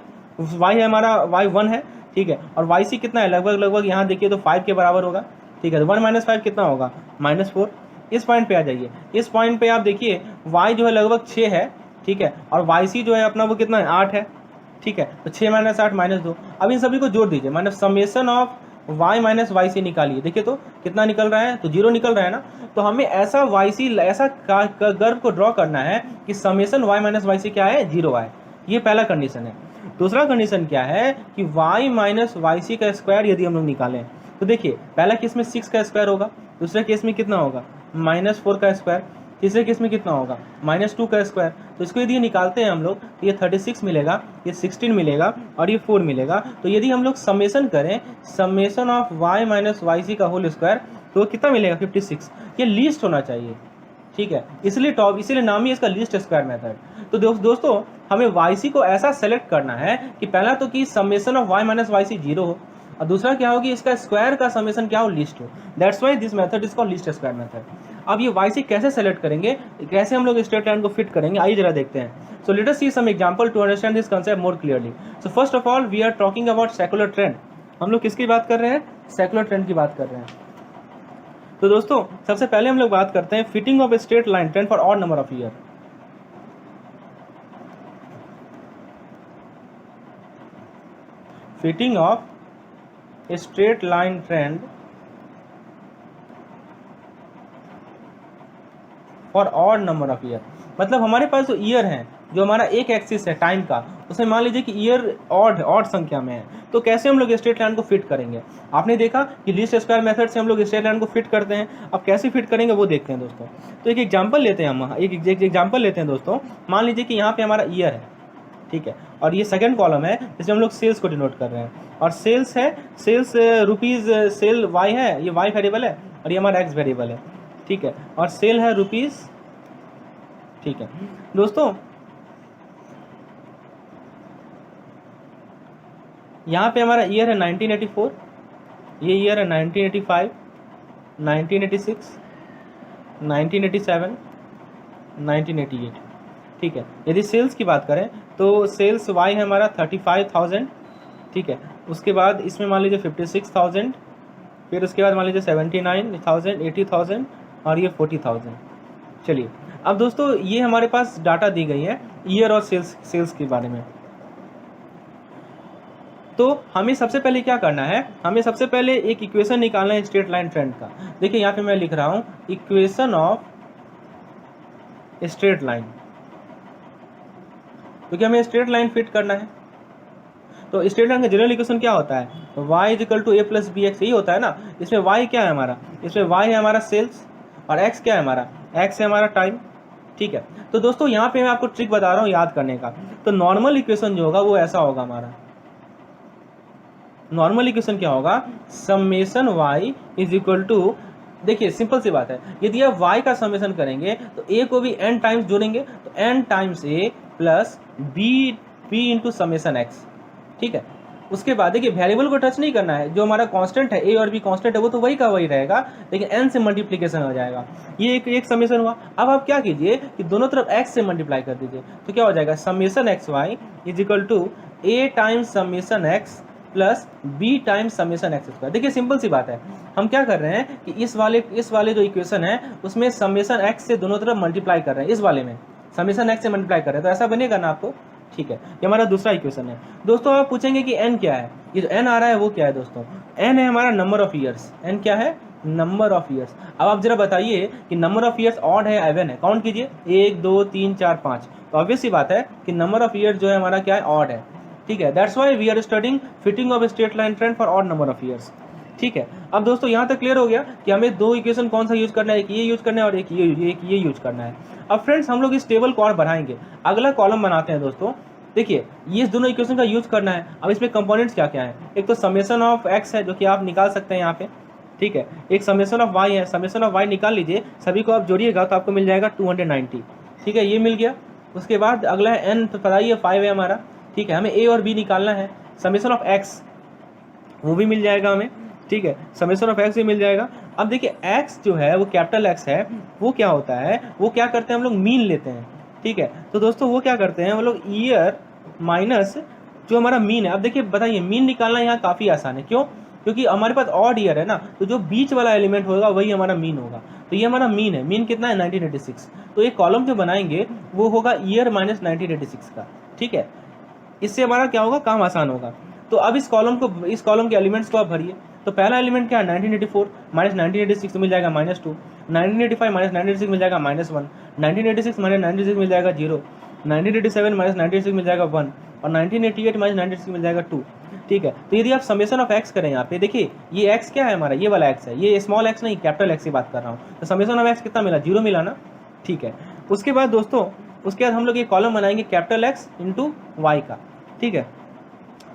वाई है हमारा वाई 1 है, ठीक है। और वाई सी कितना है लगभग यहाँ देखिए तो 5 के बराबर होगा, ठीक है। तो 1 - 5 कितना होगा -4। इस पॉइंट पे आ जाइए, इस पॉइंट पे आप देखिए y जो है लगभग 6 है, ठीक है, और वाई सी जो है अपना वो कितना है 8 है, ठीक है। तो 6 - 8 -2। अब इन सभी को जोड़ दीजिए, मतलब summation of y minus Y C निकालिए, देखिए तो कितना निकल रहा है, तो 0 निकल रहा है ना। तो हमें ऐसा वाई सी, ऐसा कर्व को ड्रॉ करना है कि summation y minus Y C क्या है 0 आए। ये पहला कंडीशन है। दूसरा कंडीशन क्या है कि y माइनस वाई सी का स्क्वायर यदि हम लोग निकालें तो देखिए पहला केस में 6 का स्क्वायर होगा, दूसरे केस में कितना होगा -4 का स्क्वायर, तीसरे केस में कितना होगा -2 का स्क्वायर। तो इसको यदि निकालते हैं हम लोग तो ये 36 मिलेगा, ये 16 मिलेगा और ये 4 मिलेगा। तो यदि हम लोग समेसन करें, summation of y minus Y C का होल स्क्वायर, तो कितना मिलेगा 56। ये लीस्ट होना चाहिए, ठीक है, इसीलिए नाम ही इसका लीस्ट स्क्वायर मेथड। तो दोस्तों हमें वाई सी को ऐसा सेलेक्ट करना है कि पहला तो कि summation of y minus Y C 0 हो, और दूसरा क्या हो कि इसका स्क्वायर का समेसन क्या हो लिस्ट हो। That's why this method is called least square method. अब ये वाई सी कैसे सेलेक्ट करेंगे, कैसे हम लोग स्ट्रेट लाइन को फिट करेंगे, आइए जरा देखते हैं। So let us see some example to understand this concept more clearly. So first of all we are talking about secular trend. हम लोग किसकी बात कर रहे हैं, सेकुलर ट्रेंड की बात कर रहे हैं। तो दोस्तों सबसे पहले हम लोग बात करते हैं fitting of a straight line trend for odd number of year. Fitting of a straight line trend for odd number of year, मतलब हमारे पास जो ईयर है, जो हमारा एक एक्सिस है टाइम का, उसमें मान लीजिए कि ईयर ऑड संख्या में है, तो कैसे हम लोग स्ट्रेट लाइन को फिट करेंगे। आपने देखा कि लीस्ट स्क्वायर मेथड से हम लोग स्ट्रेट लाइन को फिट करते हैं। अब कैसे फिट करेंगे वो देखते हैं दोस्तों। तो एक एग्जांपल लेते हैं हम, एक एग्जांपल लेते हैं दोस्तों। मान लीजिए कि यहाँ पे हमारा ईयर है, ठीक है, और ये सेकंड कॉलम है जिसमें हम लोग सेल्स को डिनोट कर रहे हैं, और सेल्स है, सेल्स रुपीज़, सेल वाई है, ये वाई वेरिएबल है और ये हमारा एक्स वेरिएबल है, ठीक है, और सेल है रुपीज़, ठीक है। दोस्तों यहाँ पे हमारा ईयर है 1984, ये ईयर है 1985, 1986, 1987, 1988, ठीक है। यदि सेल्स की बात करें तो सेल्स वाई है हमारा 35,000, ठीक है। उसके बाद इसमें मान लीजिए 56,000, फिर उसके बाद मान लीजिए 79,000, 80,000 और ये 40,000। चलिए अब दोस्तों ये हमारे पास डाटा दी गई है ईयर और सेल्स के बारे में। तो हमें सबसे पहले क्या करना है, हमें सबसे पहले एक इक्वेशन निकालना है स्ट्रेट लाइन ट्रेंड का। देखिए यहाँ पे मैं लिख रहा हूँ इक्वेशन ऑफ स्ट्रेट लाइन, क्योंकि हमें स्ट्रेट लाइन फिट करना है। तो स्ट्रेट लाइन का जनरल इक्वेशन क्या होता है, y = a + bx, यही होता है ना। इसमें y क्या है हमारा, इसमें y है हमारा सेल्स और x क्या है हमारा, x है हमारा टाइम, ठीक है। तो दोस्तों यहाँ पे मैं आपको ट्रिक बता रहा हूँ याद करने का। तो नॉर्मल इक्वेशन जो होगा वो ऐसा होगा हमारा, नॉर्मल इक्वेशन क्या होगा, समेसन y = देखिए सिंपल सी बात है, यदि आप y का समेसन करेंगे तो a को भी n टाइम्स जोड़ेंगे, तो n times a + b × summation x, ठीक है। उसके बाद देखिए वेरिएबल को टच नहीं करना है, जो हमारा कांस्टेंट है ए और बी कांस्टेंट है वो तो वही का वही रहेगा, लेकिन एन से मल्टीप्लीकेशन हो जाएगा। ये एक समेशन हुआ। अब आप क्या कीजिए कि दोनों तरफ एक्स से मल्टीप्लाई कर दीजिए, तो क्या हो जाएगा summation X Y is equal to A times summation X plus B times summation X square. देखिए सिंपल सी बात है, हम क्या कर रहे हैं कि इस वाले जो इक्वेशन है उसमें समेशन एक्स से दोनों तरफ मल्टीप्लाई कर रहे हैं, इस वाले में समेशन एक्स से मल्टीप्लाई कर रहे हैं, तो ऐसा बनेगा ना आपको। ठीक है, ये हमारा दूसरा इक्वेशन है। दोस्तों आप पूछेंगे कि n क्या है, ये जो n आ रहा है वो क्या है दोस्तों, n है हमारा नंबर ऑफ ईयर्स। n क्या है, नंबर ऑफ ईयर्स। अब आप जरा बताइए कि नंबर ऑफ ईयर्स ऑड है इवन है, काउंट कीजिए 1 2 3 4 5, तो ऑब्वियस सी बात है कि नंबर ऑफ ईयर्स जो है हमारा क्या है, ऑड है। ठीक है, that's why we are studying fitting of straight line trend for odd number of years. ठीक है, अब दोस्तों यहाँ तक क्लियर हो गया कि हमें दो इक्वेशन कौन सा यूज करना है, एक ये यूज करना है और एक ये यूज करना है। अब फ्रेंड्स हम लोग इस टेबल को और बढ़ाएंगे, अगला कॉलम बनाते हैं दोस्तों। देखिए ये दोनों इक्वेशन का यूज करना है। अब इसमें कंपोनेंट्स क्या क्या है, एक तो समेशन ऑफ एक्स है जो कि आप निकाल सकते हैं यहाँ पे। ठीक है, एक समेशन ऑफ वाई है, समेशन ऑफ वाई निकाल लीजिए, सभी को आप जोड़िएगा तो आपको मिल जाएगा 290। ठीक है, ये मिल गया। उसके बाद अगला है एन, तो पता ही है 5 है हमारा। ठीक है, हमें ए और बी निकालना है, समेशन ऑफ एक्स वो भी मिल जाएगा हमें। ठीक है, समेशन ऑफ एक्स भी मिल जाएगा। अब देखिए एक्स जो है वो कैपिटल एक्स है, वो क्या होता है, वो क्या करते हैं हम लोग मीन लेते हैं। ठीक है, तो दोस्तों वो क्या करते हैं वो लोग ईयर माइनस जो हमारा मीन है। अब देखिए बताइए मीन निकालना यहाँ काफ़ी आसान है, क्यों, क्योंकि हमारे पास ऑड ईयर है ना, तो जो बीच वाला एलिमेंट होगा वही हमारा मीन होगा। तो ये हमारा मीन है, मीन कितना है 1986, तो एक कॉलम जो बनाएंगे वो होगा ईयर माइनस 1986 का। ठीक है, इससे हमारा क्या होगा, काम आसान होगा। तो अब इस कॉलम के एलिमेंट्स को आप भरिए। तो पहला एलिमेंट क्या है 1984 माइनस 1986 मिल जाएगा -2, 1985 माइनस 1986 मिल जाएगा -1, 1986 माइनस 1986 मिल जाएगा 0, 1987 माइनस 1986 मिल जाएगा 1 और 1988 माइनस 1986 मिल जाएगा 2। ठीक है, तो यदि आप समेशन ऑफ एक्स करें यहाँ पे, देखिए ये एक्स क्या है हमारा, ये वाला एक्स है, ये स्मॉल एक्स नहीं कैपिटल एक्स की बात कर रहा हूँ। तो समेशन ऑफ एक्स कितना मिला, 0 मिला ना। ठीक है, उसके बाद दोस्तों उसके बाद हम लोग ये कॉलम बनाएंगे कैपिटल एक्स इंटू वाई का। ठीक है,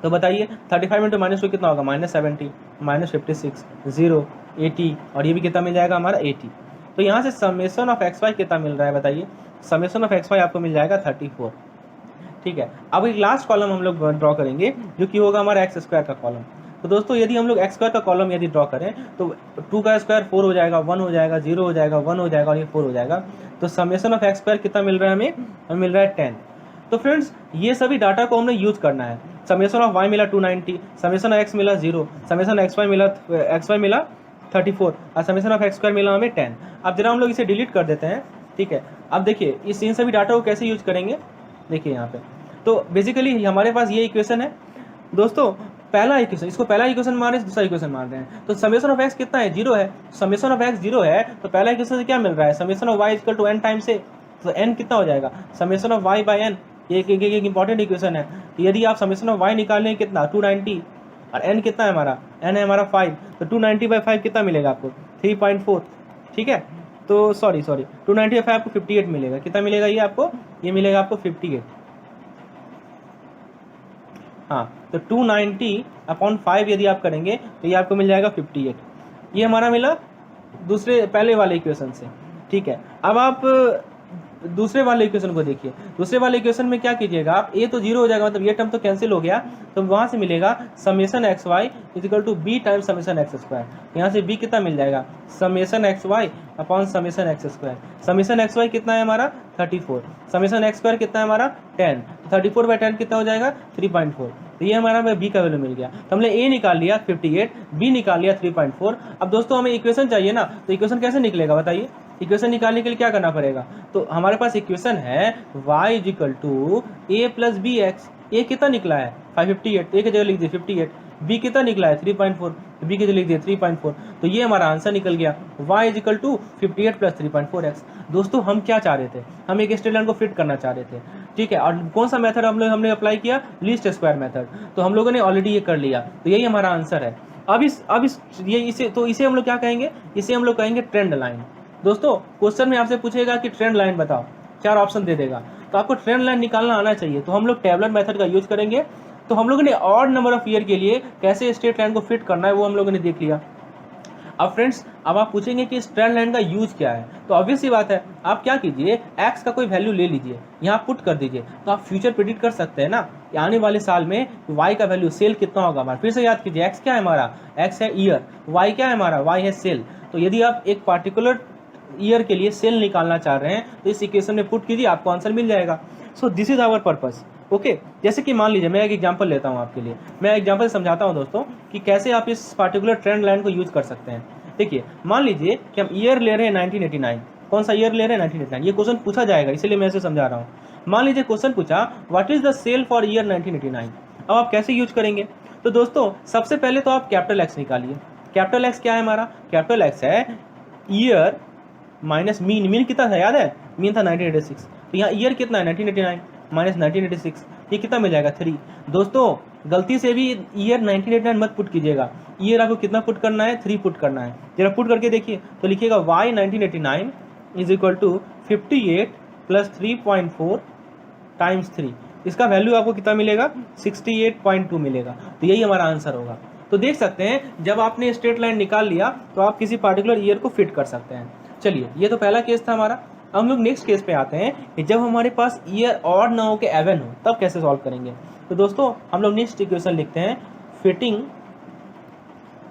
तो बताइए 35 इंटू -2 कितना होगा, -70 -56 0 80 और ये भी कितना मिल जाएगा हमारा 80। तो यहाँ से समेशन ऑफ एक्स वाई कितना मिल रहा है बताइए, समेशन ऑफ एक्स वाई आपको मिल जाएगा 34। ठीक है, अब एक लास्ट कॉलम हम लोग ड्रॉ करेंगे जो कि होगा हमारा एक्स स्क्वायर का कॉलम। तो दोस्तों यदि हम लोग एक्स स्क्वायर का कॉलम यदि ड्रॉ करें तो 2 का स्क्वायर 4 हो जाएगा, 1 हो जाएगा, 0 हो जाएगा, 1 हो जाएगा और ये 4 हो जाएगा। तो समेशन ऑफ एक्स स्क्वायर कितना मिल रहा है हमें मिल रहा है 10। तो फ्रेंड्स ये सभी डाटा को हमने यूज करना है। समेशन ऑफ वाई मिला 290, समेशन ऑफ एक्स मिला 0, समेशन एक्स वाई मिला 34 और समेशन ऑफ एक्स स्क्वायर मिला हमें 10। अब जरा हम लोग इसे डिलीट कर देते हैं। ठीक है, अब देखिए इन सभी डाटा को कैसे यूज करेंगे, देखिए यहाँ पे तो बेसिकली हमारे पास ये इक्वेशन है दोस्तों, पहला इक्वेशन, इसको पहला इक्वेशन मान रहे हैं, दूसरा इक्वेशन मान रहे हैं। तो समेशन ऑफ एक्स कितना है, 0 है, समेशन ऑफ एक्स 0 है, तो पहला इक्वेशन से क्या मिल रहा है, summation of Y equal to n times A, तो n कितना हो जाएगा summation of Y by n। ये एक इंपॉर्टेंट इक्वेशन है। तो यदि आप समेशन ऑफ वाई निकाल लें कितना 290 और n कितना है हमारा, n है हमारा 5, तो 290 बाई 5 कितना मिलेगा आपको 3.4। ठीक है, तो सॉरी 290 बाई 5 आपको 58 मिलेगा, कितना मिलेगा ये आपको, ये मिलेगा आपको 58। हाँ, तो 290/5 यदि आप करेंगे तो ये आपको मिल जाएगा 58। ये हमारा मिला पहले वाले इक्वेशन से। ठीक है, अब आप दूसरे वाले इक्वेशन को देखिए। दूसरे वाले इक्वेशन में क्या कीजिएगा आप, ए तो 0 हो जाएगा, मतलब ये टर्म तो कैंसिल हो गया, तो वहाँ से मिलेगा summation X Y is equal to B times summation X square. यहाँ से बी कितना मिल जाएगा, summation X Y upon summation X square. Summation X Y कितना है हमारा 34, समेशन एक्स स्क्वायर कितना है हमारा 10, 34/10 कितना हो जाएगा 3.4। तो ये हमारा बी का वैल्यू मिल गया। तो हमने ए निकाल लिया 58, बी निकाल लिया 3.4। अब दोस्तों हमें इक्वेशन चाहिए ना, तो इक्वेशन कैसे निकलेगा बताइए, इक्वेशन निकालने के लिए क्या करना पड़ेगा, तो हमारे पास इक्वेशन है y equal to A plus B X. A कितना निकला है 558, ए की जगह लिख दिए 58, बी कितना निकला है 3.4, बी की जगह लिख दिए 3.4। तो ये हमारा आंसर निकल गया y equal to 58 plus 3.4x। दोस्तों हम क्या चाह रहे थे, हम एक स्ट्रेट लाइन को फिट करना चाह रहे थे। ठीक है, और कौन सा मेथड हमने अप्लाई किया, लीस्ट स्क्वायर मेथड। तो हम लोगों ने ऑलरेडी ये कर लिया, तो यही हमारा आंसर है। अब इसे हम लोग क्या कहेंगे, इसे हम लोग कहेंगे ट्रेंड लाइन। दोस्तों क्वेश्चन में आपसे पूछेगा कि ट्रेंड लाइन बताओ, 4 ऑप्शन दे देगा, तो आपको ट्रेंड लाइन निकालना आना चाहिए। तो हम लोग टेबलर मेथड का यूज करेंगे। तो हम लोगों ने ऑड नंबर ऑफ ईयर के लिए कैसे स्ट्रेट लाइन को फिट करना है वो हम लोगों ने देख लिया। अब फ्रेंड्स अब आप पूछेंगे कि ट्रेंड लाइन का यूज क्या है, तो ऑब्वियस सी बात है, आप क्या कीजिए एक्स का कोई वैल्यू ले लीजिए, यहाँ पुट कर दीजिए, तो आप फ्यूचर प्रेडिक्ट कर सकते हैं ना। कि आने वाले साल में y का वैल्यू सेल कितना होगा हमारा। फिर से याद कीजिए, x क्या है हमारा, x है ईयर, y क्या है हमारा, y है सेल। तो यदि आप एक पार्टिकुलर ईयर के लिए सेल निकालना चाह रहे हैं तो इस इक्वेशन में पुट कीजिए, आपको आंसर मिल जाएगा। So this is our purpose. Okay, जैसे कि मान लीजिए मैं एक एग्जांपल लेता हूं आपके लिए, मैं एग्जांपल समझाता हूं दोस्तों कि कैसे आप इस पार्टिकुलर ट्रेंड लाइन को यूज कर सकते हैं। देखिए, मान लीजिए कि हम ईयर ले रहे हैं 1989, कौन सा ईयर ले रहे हैं 1989, ये क्वेश्चन पूछा जाएगा इसलिए मैं इसे समझा रहा हूँ। मान लीजिए क्वेश्चन पूछा what is the sale for year 1989, अब आप कैसे यूज करेंगे। तो दोस्तों सबसे पहले तो आप कैपिटल एक्स निकालिए। कैपिटल एक्स क्या है हमारा, कैपिटल एक्स है ईयर माइनस मीन। मीन कितना था याद है, मीन था 1986, तो यहाँ ईयर कितना है 1989 माइनस 1986, ये कितना मिल जाएगा 3। दोस्तों गलती से भी ईयर 1989 मत पुट कीजिएगा, ईयर आपको कितना पुट करना है, 3 पुट करना है। जरा पुट करके देखिए तो लिखिएगा y 1989 is equal to 58 plus 3.4 times 3, इसका वैल्यू आपको कितना मिलेगा 68.2 मिलेगा। तो यही हमारा आंसर होगा। तो देख सकते हैं जब आपने स्ट्रेट लाइन निकाल लिया तो आप किसी पार्टिकुलर ईयर को फिट कर सकते हैं। चलिए ये तो पहला केस था हमारा। हम लोग नेक्स्ट केस पे आते हैं कि जब हमारे पास ईयर ऑड ना हो के एवन हो तब कैसे सॉल्व करेंगे। तो दोस्तों हम लोग नेक्स्ट इक्वेशन लिखते हैं, fitting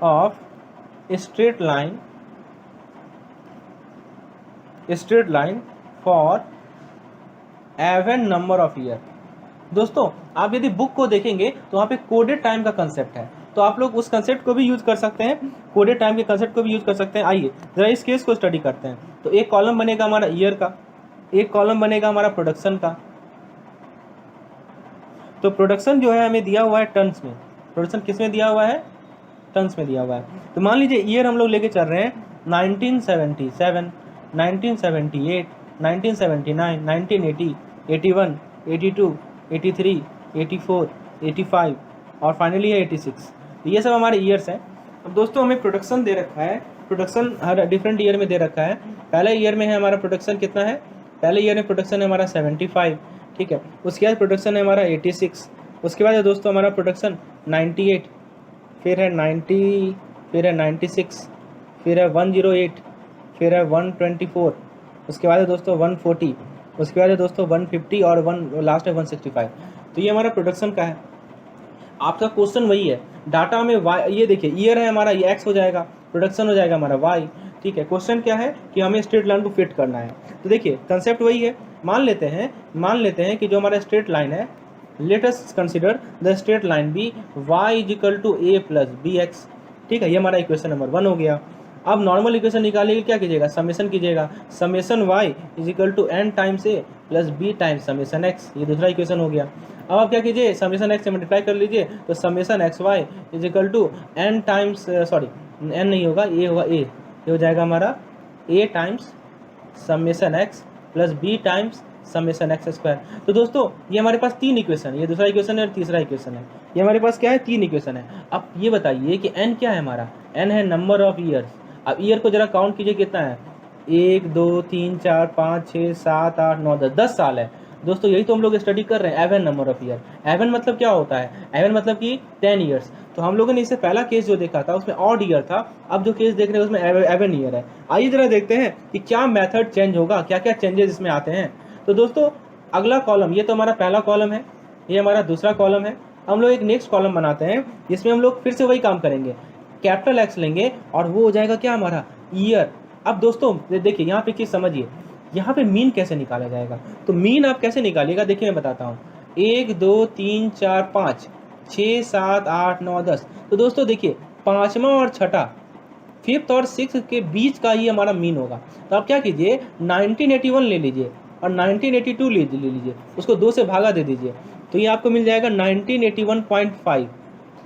of straight line for Avon number of year. दोस्तों आप यदि बुक को देखेंगे तो वहाँ पे कोडेड टाइम का कंसेप्ट है, तो आप लोग उस कंसेप्ट को भी यूज कर सकते हैं, कोडेड टाइम के कंसेप्ट को भी यूज कर सकते हैं। आइए जरा इस केस को स्टडी करते हैं। तो एक कॉलम बनेगा हमारा ईयर का, एक कॉलम बनेगा हमारा प्रोडक्शन का। तो प्रोडक्शन जो है हमें दिया हुआ है टन्स में, प्रोडक्शन किस में दिया हुआ है, टन्स में दिया हुआ है। तो मान लीजिए ईयर हम लोग लेके चल रहे हैं 1977, 1978, 1979, 1980, 81, 82, 83, 84, 85 और फाइनली है 86। तो ये सब हमारे ईयर्स हैं। अब दोस्तों हमें प्रोडक्शन दे रखा है, प्रोडक्शन हर डिफरेंट ईयर में दे रखा है। पहले ईयर में है हमारा प्रोडक्शन कितना है, पहले ईयर में प्रोडक्शन है हमारा 75, ठीक है। उसके बाद प्रोडक्शन है हमारा 86, उसके बाद है दोस्तों हमारा प्रोडक्शन 98, फिर है 90, फिर है 96, फिर है 108, फिर है 124, उसके बाद है दोस्तों 140, उसके बाद है दोस्तों 150 और लास्ट है 165। तो ये हमारा प्रोडक्शन का है। आपका क्वेश्चन वही है, डाटा में वाई, ये देखिए ईयर है हमारा, ये एक्स हो जाएगा, प्रोडक्शन हो जाएगा हमारा वाई, ठीक है। क्वेश्चन क्या है कि हमें स्ट्रेट लाइन को फिट करना है। तो देखिए कंसेप्ट वही है। मान लेते हैं कि जो हमारा स्ट्रेट लाइन है, let us consider the straight line be y is equal to A plus B x, ठीक है। ये हमारा इक्वेशन नंबर 1 हो गया। अब नॉर्मल इक्वेशन निकालेंगे, क्या कीजिएगा, समेशन कीजिएगा, summation y is equal to N times a plus B times summation x, ये दूसरा इक्वेशन हो गया। अब आप क्या कीजिए, समेशन एक्स से मल्टीप्लाई कर लीजिए, तो summation X Y is equal to N times, sorry N नहीं होगा, ए होगा, ए, ये हो जाएगा हमारा A times summation X plus B times summation X square. तो दोस्तों ये हमारे पास 3 इक्वेशन है, ये दूसरा इक्वेशन है और तीसरा इक्वेशन है। ये हमारे पास क्या है, 3 इक्वेशन है। अब ये बताइए कि n क्या है हमारा, n है नंबर ऑफ ईयर्स। अब ईयर को जरा काउंट कीजिए कितना है, 1 2 3 4 5 6 7 8 9 10 साल है। दोस्तों यही तो हम लोग स्टडी कर रहे हैं, even number of year. Even मतलब क्या होता है, एवन मतलब कि 10 ईयर्स। तो हम लोगों ने इससे पहला केस जो देखा था उसमें ऑड ईयर था, अब जो केस देख रहे हैं उसमें एवन ईयर है। आइए जरा देखते हैं कि क्या मेथड चेंज होगा, क्या क्या चेंजेस इसमें आते हैं। तो दोस्तों अगला कॉलम, ये तो हमारा पहला कॉलम है, ये हमारा दूसरा कॉलम है। हम लोग एक नेक्स्ट कॉलम बनाते हैं जिसमें हम लोग फिर से वही काम करेंगे, कैपिटल एक्स लेंगे और वो हो जाएगा क्या हमारा ईयर। अब दोस्तों देखिए यहाँ पे चीज़ समझिए, यहाँ पे मीन कैसे निकाला जाएगा। तो मीन आप कैसे निकालिएगा, देखिए मैं बताता हूँ, 1 2 3 4 5 6 7 8 9 10। तो दोस्तों देखिए पाँचवा और छठा, 5th और 6th के बीच का ही हमारा मीन होगा। तो आप क्या कीजिए, 1981 ले लीजिए और 1982 ले लीजिए, उसको 2 से भागा दे दीजिए, तो ये आपको मिल जाएगा 1981.5।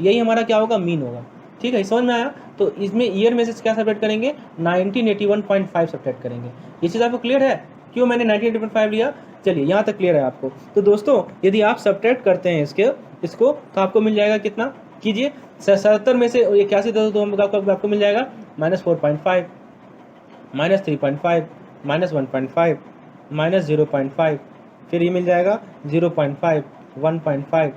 यही हमारा क्या होगा, मीन होगा, ठीक है। समझ में आया। तो इसमें ईयर में से क्या सब्ट्रैक्ट करेंगे, 1981.5 सब्ट्रैक्ट करेंगे। ये चीज़ आपको क्लियर है, क्यों मैंने 1981.5 लिया, चलिए यहाँ तक क्लियर है आपको। तो दोस्तों यदि आप सब्ट्रैक्ट करते हैं इसको तो आपको मिल जाएगा कितना, कीजिए 77 में से 81 तो आपको मिल जाएगा -4.5, -3.5, -1.5, -0.5, फिर ये मिल जाएगा 0.5, 1.5,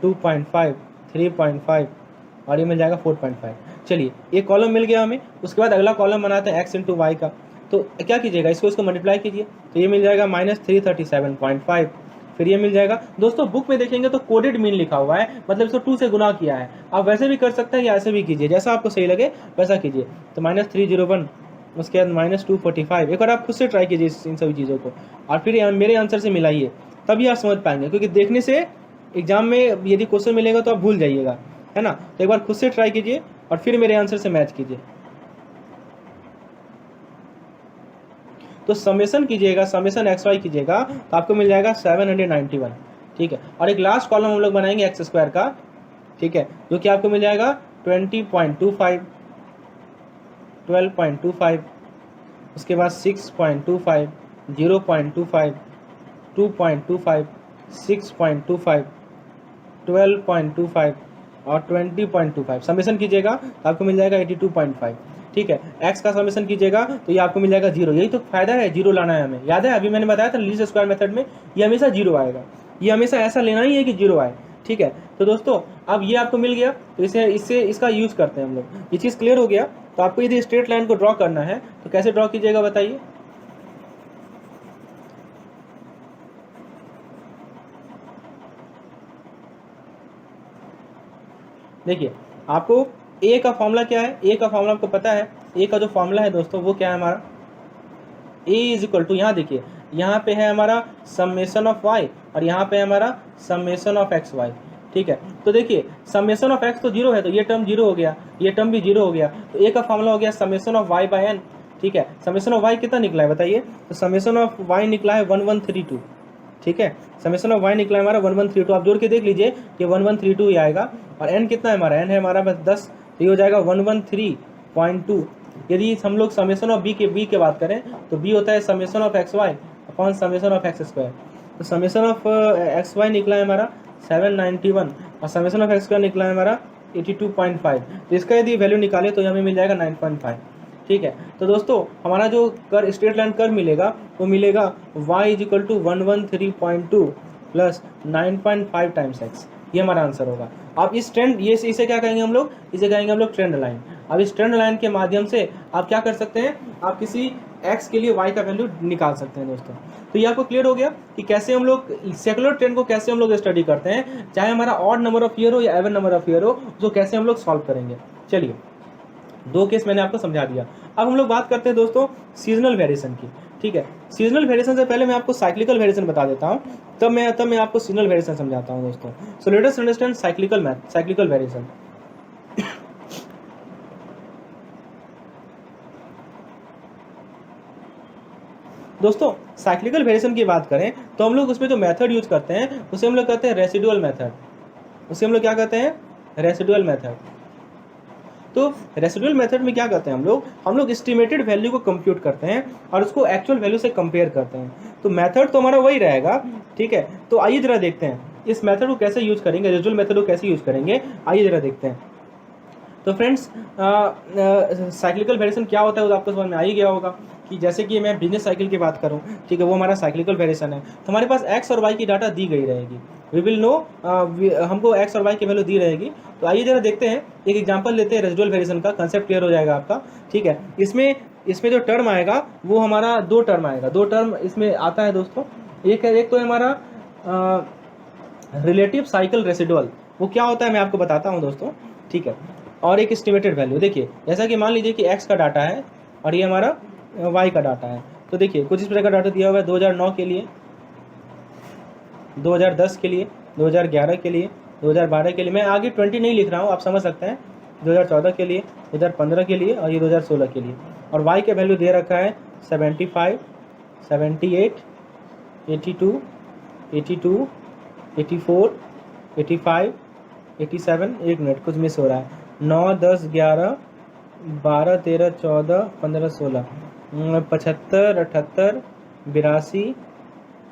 2.5, 3.5 और ये मिल जाएगा 4.5। चलिए एक कॉलम मिल गया हमें। उसके बाद अगला कॉलम बनाते हैं x इंटू वाई का। तो क्या कीजिएगा, इसको मल्टीप्लाई कीजिए, तो ये मिल जाएगा -337.5, फिर ये मिल जाएगा। दोस्तों बुक में देखेंगे तो कोडेड मीन लिखा हुआ है, मतलब इसको 2 से गुना किया है। आप वैसे भी कर सकते हैं या ऐसे भी कीजिए, जैसा आपको सही लगे वैसा कीजिए। तो -301, उसके बाद -245। एक बार आप खुद से ट्राई कीजिए इन सभी चीज़ों को, और फिर मेरे आंसर से मिलाइए, तभी आप समझ पाएंगे। क्योंकि देखने से एग्जाम में यदि क्वेश्चन मिलेगा तो आप भूल जाइएगा, है ना। तो एक बार खुद से ट्राई कीजिए और फिर मेरे आंसर से मैच कीजिए। तो समेशन कीजिएगा, समेशन एक्स वाई कीजिएगा तो आपको मिल जाएगा 791, ठीक है। और एक लास्ट कॉलम हम लोग बनाएंगे एक्स स्क्वायर का, ठीक है, जो कि आपको मिल जाएगा 20.25, 12.25, उसके बाद 6.25, 0.25, 2.25, 6.25, 12.25 और 20.25। समेशन कीजिएगा तो आपको मिल जाएगा 82.5, ठीक है। एक्स का समेशन कीजिएगा तो ये आपको मिल जाएगा 0। यही तो फायदा है, 0 लाना है हमें। याद है अभी मैंने बताया था लीस्ट स्क्वायर मेथड में ये हमेशा 0 आएगा, ये हमेशा ऐसा लेना ही है कि 0 आए, ठीक है। तो दोस्तों अब ये आपको मिल गया, तो इससे इसका यूज करते हैं हम लोग। ये चीज़ क्लियर हो गया। तो आपको यदि स्ट्रेट लाइन को ड्रॉ करना है तो कैसे ड्रॉ कीजिएगा बताइए। देखिए आपको ए का फॉर्मूला क्या है, ए का फॉर्मूला आपको पता है। ए का जो फॉर्मूला है दोस्तों वो क्या है हमारा, ए इज इक्वल टू, यहाँ देखिए यहाँ पे है हमारा समेशन ऑफ वाई और यहाँ पे है हमारा समेशन ऑफ एक्स वाई, ठीक है। तो देखिए समेशन ऑफ एक्स तो 0 है, तो ये टर्म 0 हो गया, ये टर्म भी 0 हो गया। तो ए का फॉर्मूला हो गया summation of y by n, ठीक है। समेशन ऑफ वाई कितना निकला है बताइए। तो समेशन ऑफ वाई निकला है 1132, ठीक है। समेशन ऑफ वाई निकला है हमारा 1132। आप जोड़ के देख लीजिए कि 1132 ही आएगा। और एन कितना है हमारा, एन है हमारा बस 10, तो ये हो जाएगा 113.2। यदि हम लोग समेशन ऑफ बी के बात करें तो बी होता है summation of x Y upon summation of x square. तो समेशन ऑफ एक्स वाई निकला है हमारा 791 और समेशन ऑफ एक्स स्क्वायर निकला है हमारा 82.5। तो इसका यदि वैल्यू निकाले तो हमें मिल जाएगा 9.5, ठीक है। तो दोस्तों हमारा जो कर स्ट्रेट लाइन कर मिलेगा वो मिलेगा y is equal to 113.2 plus 9.5 times x, ये हमारा आंसर होगा। अब इस ट्रेंड ये इसे क्या कहेंगे हम लोग, इसे कहेंगे हम लोग ट्रेंड लाइन। अब इस ट्रेंड लाइन के माध्यम से आप क्या कर सकते हैं, आप किसी x के लिए y का वैल्यू निकाल सकते हैं दोस्तों। तो ये आपको क्लियर हो गया कि कैसे हम लोग सेकुलर ट्रेंड को कैसे हम लोग स्टडी करते हैं, चाहे हमारा ऑड नंबर ऑफ ईयर हो या एवन नंबर ऑफ ईयर हो, उसको कैसे हम लोग सॉल्व करेंगे। चलिए 2 केस मैंने आपको समझा दिया। अब हम लोग बात करते हैं दोस्तों सीजनल वेरिएशन की, ठीक है। सीजनल वेरिएशन से पहले मैं आपको साइक्लिकल वेरिएशन बता देता हूँ, तब मैं आपको सीजनल वेरिएशन समझाता हूँ दोस्तों। सो let us understand cyclical variation. दोस्तों साइक्लिकल वेरिएशन की बात करें तो हम लोग उसमें जो मेथड यूज करते हैं उसे हम लोग कहते हैं रेसिडुअल मेथड। उसे हम लोग क्या कहते हैं, रेसिडुअल मेथड। तो रेसिडुअल मेथड में क्या करते हैं हम लोग एस्टिमेटेड वैल्यू को कंप्यूट करते हैं और उसको एक्चुअल वैल्यू से कंपेयर करते हैं। तो मेथड तो हमारा वही रहेगा, ठीक है। तो आइए जरा देखते हैं इस मेथड को कैसे यूज करेंगे, रेसिडुअल मेथड को कैसे यूज करेंगे, आइए जरा देखते हैं। तो फ्रेंड्स साइक्लिकल वेरिएशन क्या होता है वो आपको समझ में आ ही गया होगा कि जैसे कि मैं बिजनेस साइकिल की बात करूं, ठीक है, वो हमारा साइक्लिकल वेरिएशन है। तो हमारे पास एक्स और वाई की डाटा दी गई रहेगी, वी विल नो, हमको एक्स और वाई की वैल्यू दी रहेगी। तो आइए जरा देखते हैं, एक एग्जांपल लेते हैं रेसिडुअल वेरिएशन का, कंसेप्ट क्लियर हो जाएगा आपका, ठीक है। इसमें जो टर्म आएगा वो हमारा 2 टर्म आएगा, 2 टर्म इसमें आता है दोस्तों। एक तो है हमारा रिलेटिव साइकिल रेसिडुअल, वो क्या होता है मैं आपको बताता हूँ दोस्तों, ठीक है। और एक एस्टिमेटेड वैल्यू, देखिए जैसा कि मान लीजिए कि एक्स का डाटा है और ये हमारा वाई का डाटा है। तो देखिए कुछ इस प्रकार का डाटा दिया हुआ है 2009 के लिए, 2010 के लिए, 2011 के लिए, 2012 के लिए। मैं आगे 20 नहीं लिख रहा हूँ, आप समझ सकते हैं। 2014 के लिए, 2015 के लिए और ये 2016 के लिए। और वाई का वैल्यू दे रखा है 75, 78, 82, 82, 84, 85, 87, एक मिनट कुछ मिस हो रहा है, 9, 10, 11, 12, 13, 14, 15, 16, 75, 78, 82,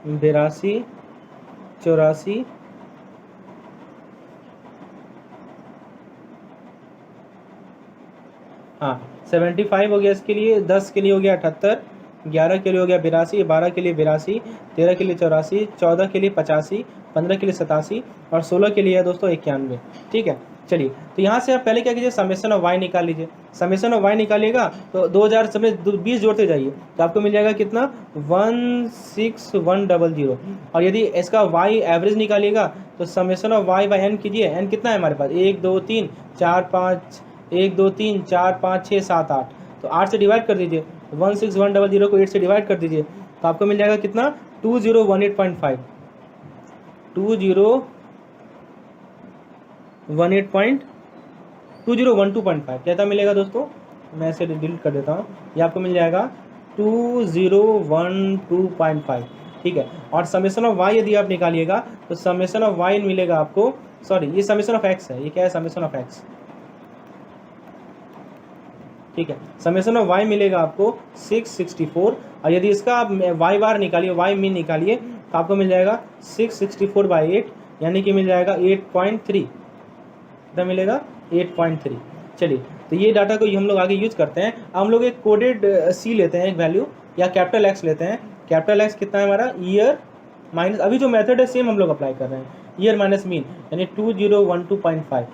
82, 84, हाँ 75 हो गया इसके लिए, 10 के लिए हो गया 78, 11 के लिए हो गया 82, 12 के लिए 82, 13 के लिए 84, 14 के लिए 85, 15 के लिए 87 और 16 के लिए है दोस्तों 91, ठीक है। चलिए, तो यहाँ से आप पहले क्या कीजिए, समेशन ऑफ वाई निकाल लीजिए। समेशन ऑफ वाई निकालिएगा तो 2000 समय 20 जोड़ते जाइए तो आपको मिल जाएगा कितना, 16100। और यदि इसका वाई एवरेज निकालिएगा तो summation of Y by n कीजिए। एन कितना है हमारे पास, 1 2 3 4 5, 1 2 3 4 5 6 7 8, तो 8 से डिवाइड कर दीजिए। 16100 को 8 से डिवाइड कर दीजिए तो आपको मिल जाएगा कितना, 2018.5, 2012.5 कहता मिलेगा दोस्तों। मैं इसे डिलीट कर देता हूँ, ये आपको मिल जाएगा 2012.5, ठीक है। और समेशन ऑफ वाई यदि आप निकालिएगा तो समेशन ऑफ वाई मिलेगा आपको, सॉरी ये समेशन ऑफ एक्स है, ये क्या है, समेशन ऑफ एक्स, ठीक है। समेशन ऑफ वाई मिलेगा आपको 664, और यदि इसका आप वाई बार निकालिए, वाई मीन निकालिए तो आपको मिल जाएगा 664/8, यानी कि मिल जाएगा 8.3, कितना मिलेगा, 8.3। चलिए, तो ये डाटा को हम लोग आगे यूज करते हैं। हम लोग एक कोडेड सी लेते हैं, एक वैल्यू, या कैपिटल एक्स लेते हैं। कैपिटल एक्स कितना है हमारा, ईयर माइनस, अभी जो मेथड है सेम हम लोग अप्लाई कर रहे हैं, ईयर माइनस मीन, यानी 2012.5,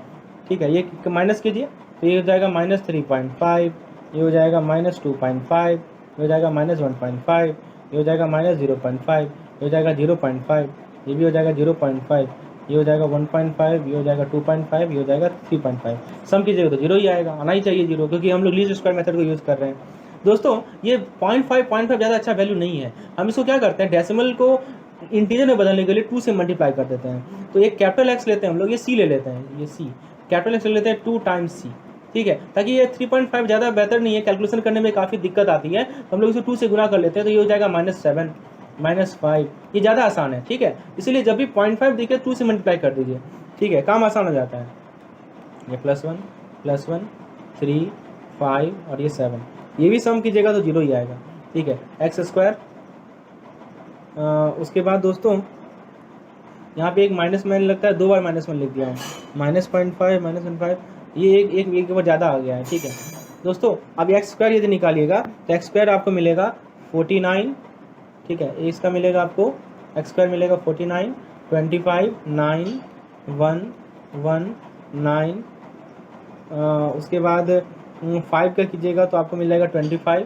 ठीक है। ये माइनस कीजिए तो ये हो जाएगा -3.5, ये हो जाएगा -2.5, ये हो जाएगा -1.5, ये हो जाएगा -0.5, ये हो जाएगा 0.5, ये भी हो जाएगा 0.5, ये हो जाएगा 1.5, ये हो जाएगा 2.5, ये हो जाएगा 3.5। सम कीजिएगा तो 0 ही आएगा, आना ही चाहिए 0, क्योंकि हम लोग लीस्ट स्क्वायर मेथड को यूज़ कर रहे हैं। दोस्तों ये 0.5 ज़्यादा अच्छा वैल्यू नहीं है। हम इसको क्या करते हैं, डेसिमल को इंटीजर में बदलने के लिए 2 से मल्टीप्लाई कर देते हैं। तो एक कैपिटल एक्स लेते हैं हम लोग, ये सी ले लेते हैं, ये सी कैपिटल एक्स ले लेते हैं 2 टाइम्स सी, ठीक है। ताकि ये 3.5 ज़्यादा बेहतर नहीं है, कैलकुलेशन करने में काफ़ी दिक्कत आती है, हम लोग इसे 2 से गुना कर लेते हैं तो ये हो जाएगा -7 -5, ये ज़्यादा आसान है, ठीक है। इसीलिए जब भी 0.5 दिखे 2 से मल्टीप्लाई कर दीजिए, ठीक है, काम आसान हो जाता है। ये +1 3 5 और ये 7, ये भी सम कीजिएगा तो 0 ही आएगा, ठीक है। एक्स स्क्वायर, उसके बाद दोस्तों यहाँ पे एक माइनस मैंने लगता है 2 बार -1 लिख दिया हूँ, -0.5 -1.5, ये एक बार ज़्यादा आ गया है, ठीक है दोस्तों। अब एक्स स्क्वायर यदि निकालिएगा तो एक्स स्क्वायर आपको मिलेगा 49, ठीक है। इसका मिलेगा आपको, एक्स स्क्वायर मिलेगा 49, 25 9 1 1 9, उसके बाद 5 का कीजिएगा तो आपको मिल जाएगा 25,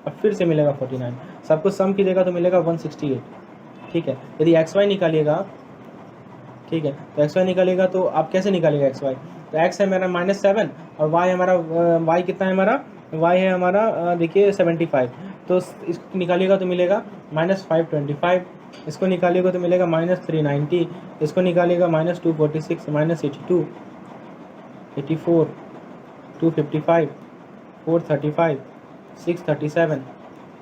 और फिर से मिलेगा 49, सबको सम कीजिएगा तो मिलेगा 168, ठीक है। यदि एक्स वाई निकालिएगा आप, ठीक है, तो एक्स वाई निकालिएगा तो आप कैसे निकालिएगा एक्स वाई, तो एक्स है मेरा -7 और वाई हमारा, वाई कितना है हमारा, वाई है हमारा देखिए 75, तो इसको निकालिएगा तो मिलेगा -525, इसको निकालिएगा तो मिलेगा -390, इसको निकालिएगा -246, -82, 84, 255, 435, 637,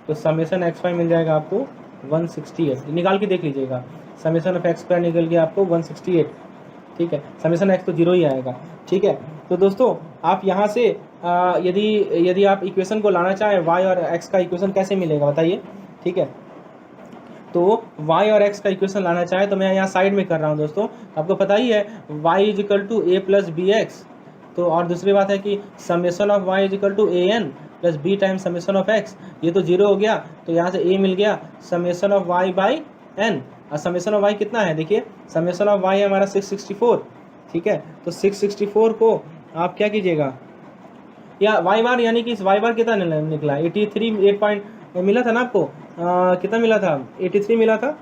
तो समेशन एक्स वाई मिल जाएगा आपको 168। निकाल के देख लीजिएगा, समेशन ऑफ एक्स स्क्वायर निकल गया आपको 168, ठीक है। समेशन एक्स तो 0 ही आएगा, ठीक है। तो दोस्तों आप यहाँ से यदि आप इक्वेशन को लाना चाहें, वाई और एक्स का इक्वेशन कैसे मिलेगा बताइए, ठीक है। तो y और x का इक्वेशन लाना चाहे तो मैं यहाँ साइड में कर रहा हूँ दोस्तों, आपको पता ही है y = a + bx, तो और दूसरी बात है कि summation of y = an + b times summation of x, ये तो 0 हो गया तो यहाँ से a मिल गया, summation of y by n, और समेशन ऑफ y कितना है देखिए, समेशन ऑफ y है हमारा 664, ठीक है। तो 664 को आप क्या कीजिएगा, या y बार, यानी कि इस y बार कितना निकला, 83 8 पॉइंट मिला था ना आपको, कितना मिला था, 83 मिला था,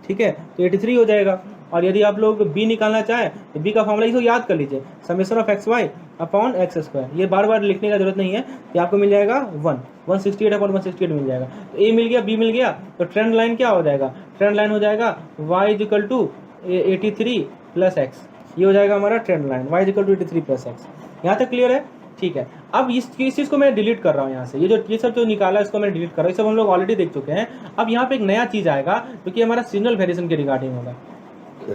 ठीक है। तो 83 हो जाएगा। और यदि आप लोग b निकालना चाहें तो b का फॉर्मूला इसको याद कर लीजिए, summation of x Y upon x square, ये बार बार लिखने का जरूरत नहीं है, ये आपको मिल जाएगा 168/168 मिल जाएगा। तो a मिल गया, b मिल गया, तो ट्रेंड लाइन क्या हो जाएगा, ट्रेंड लाइन हो जाएगा y = 83 + x, ये हो जाएगा हमारा ट्रेंड लाइन, y = 83 + x। यहाँ तक क्लियर है, ठीक है। अब इस चीज़ को मैं डिलीट कर रहा हूँ यहाँ से, ये सब जो निकाला है इसको मैं डिलीट कर रहा हूँ, ये सब हम लोग ऑलरेडी देख चुके हैं। अब यहाँ पे एक नया चीज़ आएगा जो कि हमारा सीजनल वेरिएशन के रिगार्डिंग होगा।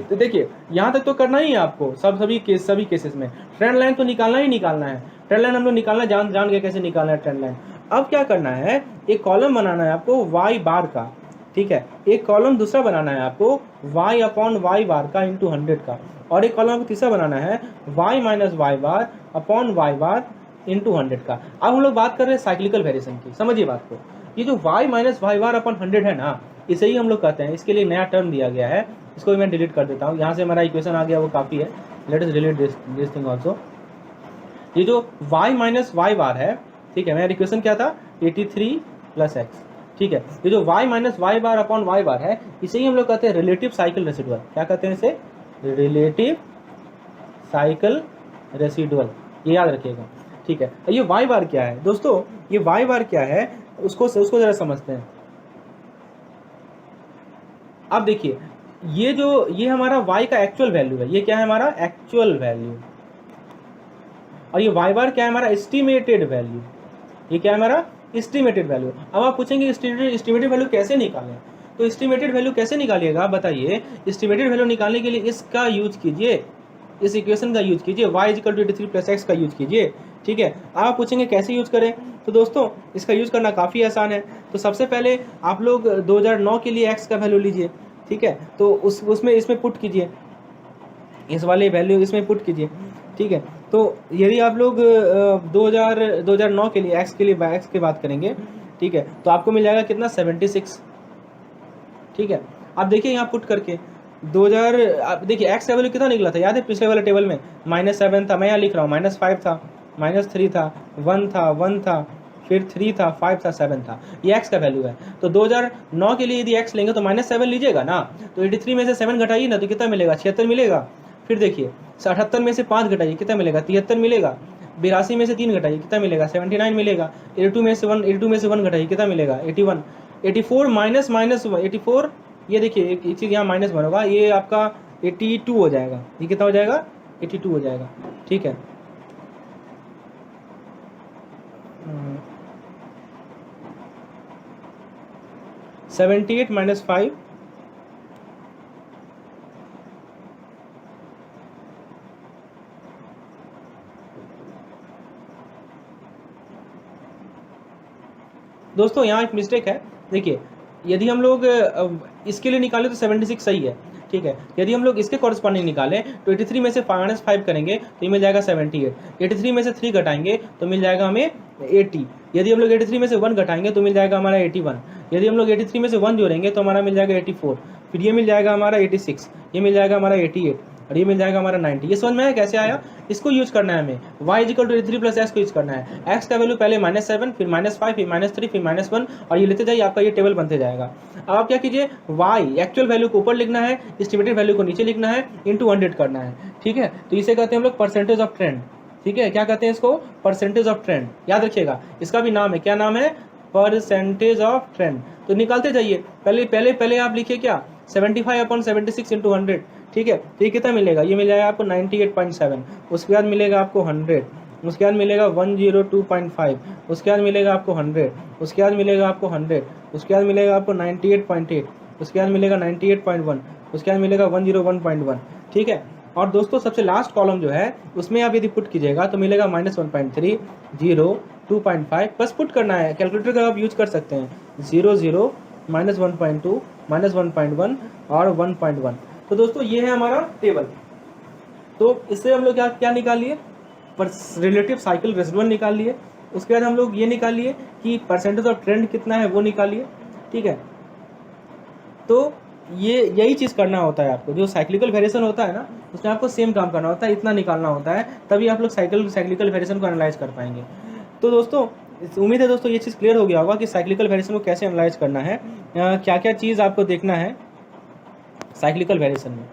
तो देखिए यहाँ तक तो करना ही है आपको, सभी केसेस में ट्रेंड लाइन तो निकालना ही निकालना है, ट्रेंड लाइन हम लोग निकालना जान के कैसे निकालना है ट्रेंड लाइन। अब क्या करना है, एक कॉलम बनाना है आपको y बार का, ठीक है, एक कॉलम दूसरा बनाना है आपको y अपॉन y बार का इंटू 100 का, और एक कॉलम आपको तीसरा बनाना है y minus y bar upon y bar into 100 का। अब हम लोग बात कर रहे हैं साइक्लिकल वेरिएशन की, समझिए बात को, ये जो y minus y bar upon 100 है ना, इसे ही हम लोग कहते हैं, इसके लिए नया टर्म दिया गया है, इसको भी मैं डिलीट कर देता हूँ। यहाँ से हमारा इक्वेशन आ गया, वो काफ़ी है, let us relate this thing also. ये जो y माइनस वाई बार है, ठीक है, मेरा इक्वेशन क्या था 83 प्लस एक्स, ठीक है। ये जो y minus Y bar upon Y bar है, इसे ही हम लोग कहते हैं रिलेटिव साइकिल रेसिडुअल। क्या कहते हैं इसे? रिलेटिव साइकिल रेसिडुअल, ये याद रखिएगा, ठीक है। ये y बार क्या है दोस्तों? ये y बार क्या है उसको जरा समझते हैं। अब देखिए, ये हमारा y का एक्चुअल वैल्यू है, ये क्या है हमारा एक्चुअल वैल्यू, और ये y बार क्या है हमारा एस्टिमेटेड वैल्यू, ये क्या है हमारा एस्टिमेटेड वैल्यू। अब आप पूछेंगे एस्टिमेटेड वैल्यू कैसे निकालें? तो एस्टिमेटेड वैल्यू कैसे निकालिएगा आप बताइए। एस्टिमेटेड वैल्यू निकालने के लिए इसका यूज कीजिए, इस इक्वेशन का यूज कीजिए, y equal to 83 plus x का यूज कीजिए, ठीक है। आप पूछेंगे कैसे यूज करें, तो दोस्तों इसका यूज करना काफ़ी आसान है। तो सबसे पहले आप लोग 2009 के लिए x का वैल्यू लीजिए, ठीक है, तो उसमें इसमें पुट कीजिए, इस वाले वैल्यू इसमें पुट कीजिए, ठीक है। तो यदि आप लोग 2009 के लिए x की बात करेंगे, ठीक है, तो आपको मिल जाएगा कितना 76, ठीक है। आप देखिए यहाँ पुट करके 2000, आप देखिए x का वैल्यू कितना निकला था, याद है पिछले वाले टेबल में -7 था, मैं यहाँ लिख रहा हूँ -5 था, -3 था, 1 था, फिर 3 था, 5 था, 7 था, ये x का वैल्यू है। तो 2009 के लिए यदि x लेंगे तो -7 लीजिएगा ना, तो 83 में से 7 घटाइए ना, तो कितना मिलेगा 76 मिलेगा। फिर देखिए 78 में से 5 घटाइए, कितना मिलेगा 73 मिलेगा। 82 में से 3 घटाइए, कितना मिलेगा 79 मिलेगा। 82 में से 1 घटाइए, कितना मिलेगा 81। 84 माइनस 84, ये देखिए एक चीज़ यहाँ -1 होगा, ये आपका 82 हो जाएगा, ये कितना हो जाएगा 82 हो जाएगा, ठीक है। 78 माइनस 5, दोस्तों यहाँ एक मिस्टेक है। देखिए यदि हम लोग इसके लिए निकालें तो 76 सही है, ठीक है। यदि हम लोग इसके कॉरस्पॉन्डिंग निकालें तो 83 में से -5 करेंगे तो ये मिल जाएगा 78। 83 में से 3 घटाएंगे तो मिल जाएगा हमें 80। यदि हम लोग 83 में से 1 घटाएंगे तो मिल जाएगा हमारा 81। यदि हम लोग 83 में से 1 जोड़ेंगे तो हमारा मिल जाएगा 84। फिर ये मिल जाएगा हमारा 86, ये मिल जाएगा हमारा 88, और ये मिल जाएगा हमारा 90। ये समझ में आया कैसे आया? इसको यूज करना है हमें, y equal to 83 plus x को यूज करना है। x का वैल्यू पहले -7, फिर -5, फिर -3, फिर -1, और ये लेते जाइए, आपका ये टेबल बनते जाएगा। अब आप क्या कीजिए, y एक्चुअल वैल्यू को ऊपर लिखना है, एस्टिमेटेड वैल्यू को नीचे लिखना है, इंटू 100 करना है, ठीक है। तो इसे कहते हैं हम लोग परसेंटेज ऑफ ट्रेंड, ठीक है। क्या कहते हैं इसको? परसेंटेज ऑफ ट्रेंड, याद रखिएगा, इसका भी नाम है, क्या नाम है? Percentage of trend. तो निकालते जाइए, पहले आप लिखिए क्या 75/76 इंटू 100, ठीक है। तो ये कितना मिलेगा? ये मिल जाएगा आपको 98.7, उसके बाद मिलेगा आपको 100, उसके बाद मिलेगा 102.5, उसके बाद मिलेगा आपको 100, उसके बाद मिलेगा आपको 100, उसके बाद मिलेगा आपको 98.8, उसके बाद मिलेगा 98.1, उसके बाद मिलेगा 101.1, ठीक है। और दोस्तों सबसे लास्ट कॉलम जो है उसमें आप यदि पुट कीजिएगा तो मिलेगा -1.3, 0, 2.5, बस पुट करना है। कैलकुलेटर का आप यूज कर सकते हैं, 0, 0, -1.2, -1.1 और 1.1। तो दोस्तों ये है हमारा टेबल। तो इससे हम लोग क्या निकाल लिए? रिलेटिव साइकिल रेसिडुअल निकाल लिए। उसके बाद हम लोग ये निकाल लिए कि परसेंटेज ऑफ ट्रेंड कितना है, वो निकाल लिए, ठीक है। तो ये यही चीज़ करना होता है आपको, जो साइक्लिकल वेरिएशन होता है ना, उसमें आपको सेम काम करना होता है, इतना निकालना होता है, तभी आप लोग साइक्लिकल वेरिएशन को एनालाइज कर पाएंगे। तो दोस्तों उम्मीद है दोस्तों ये चीज़ क्लियर हो गया होगा कि साइक्लिकल वेरिएशन को कैसे एनालाइज करना है, क्या क्या चीज़ आपको देखना है साइक्लिकल वेरिएशन में।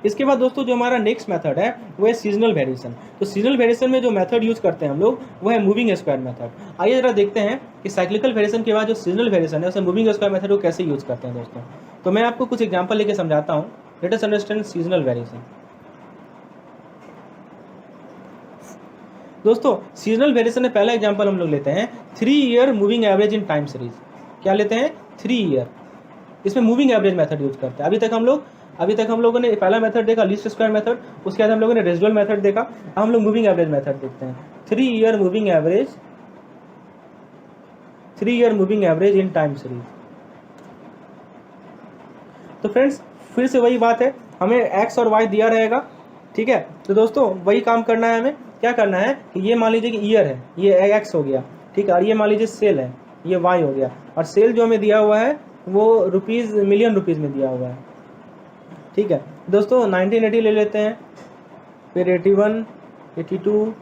इसके बाद दोस्तों जो हमारा नेक्स्ट मेथड है वो है सीजनल वेरिएशन। तो सीजनल वेरिएशन में जो मेथड यूज करते हैं हम लोग वो है मूविंग स्क्वायर मेथड। आइए जरा देखते हैं कि साइक्लिकल वेरिएशन के बाद जो सीजनल वेरिएशन है उसे मूविंग स्क्वायर मेथड को कैसे यूज करते हैं दोस्तों। तो मैं आपको कुछ एग्जांपल लेके समझाता हूँ। Let us understand seasonal variation. दोस्तों सीजनल वेरिएशन में पहला एग्जांपल हम लोग लेते हैं 3 year moving average in time series. क्या लेते हैं? 3 ईयर। इसमें मूविंग एवरेज मेथड यूज करते हैं। अभी तक हम लोगों ने पहला मेथड देखा लीस्ट स्क्वायर मेथड, उसके बाद हम लोगों ने रेसिडुअल मेथड देखा, अब हम लोग मूविंग एवरेज मेथड देखते हैं। 3 year moving average in time series. तो फ्रेंड्स फिर से वही बात है, हमें एक्स और वाई दिया रहेगा, ठीक है। तो दोस्तों वही काम करना है, हमें क्या करना है कि ये मान लीजिए कि ईयर है, ये एक्स हो गया, ठीक है, और ये मान लीजिए सेल है, ये वाई हो गया, और सेल जो हमें दिया हुआ है वो मिलियन रुपीज़ में दिया हुआ है, ठीक है। दोस्तों 1980 ले लेते हैं, फिर 81, 82,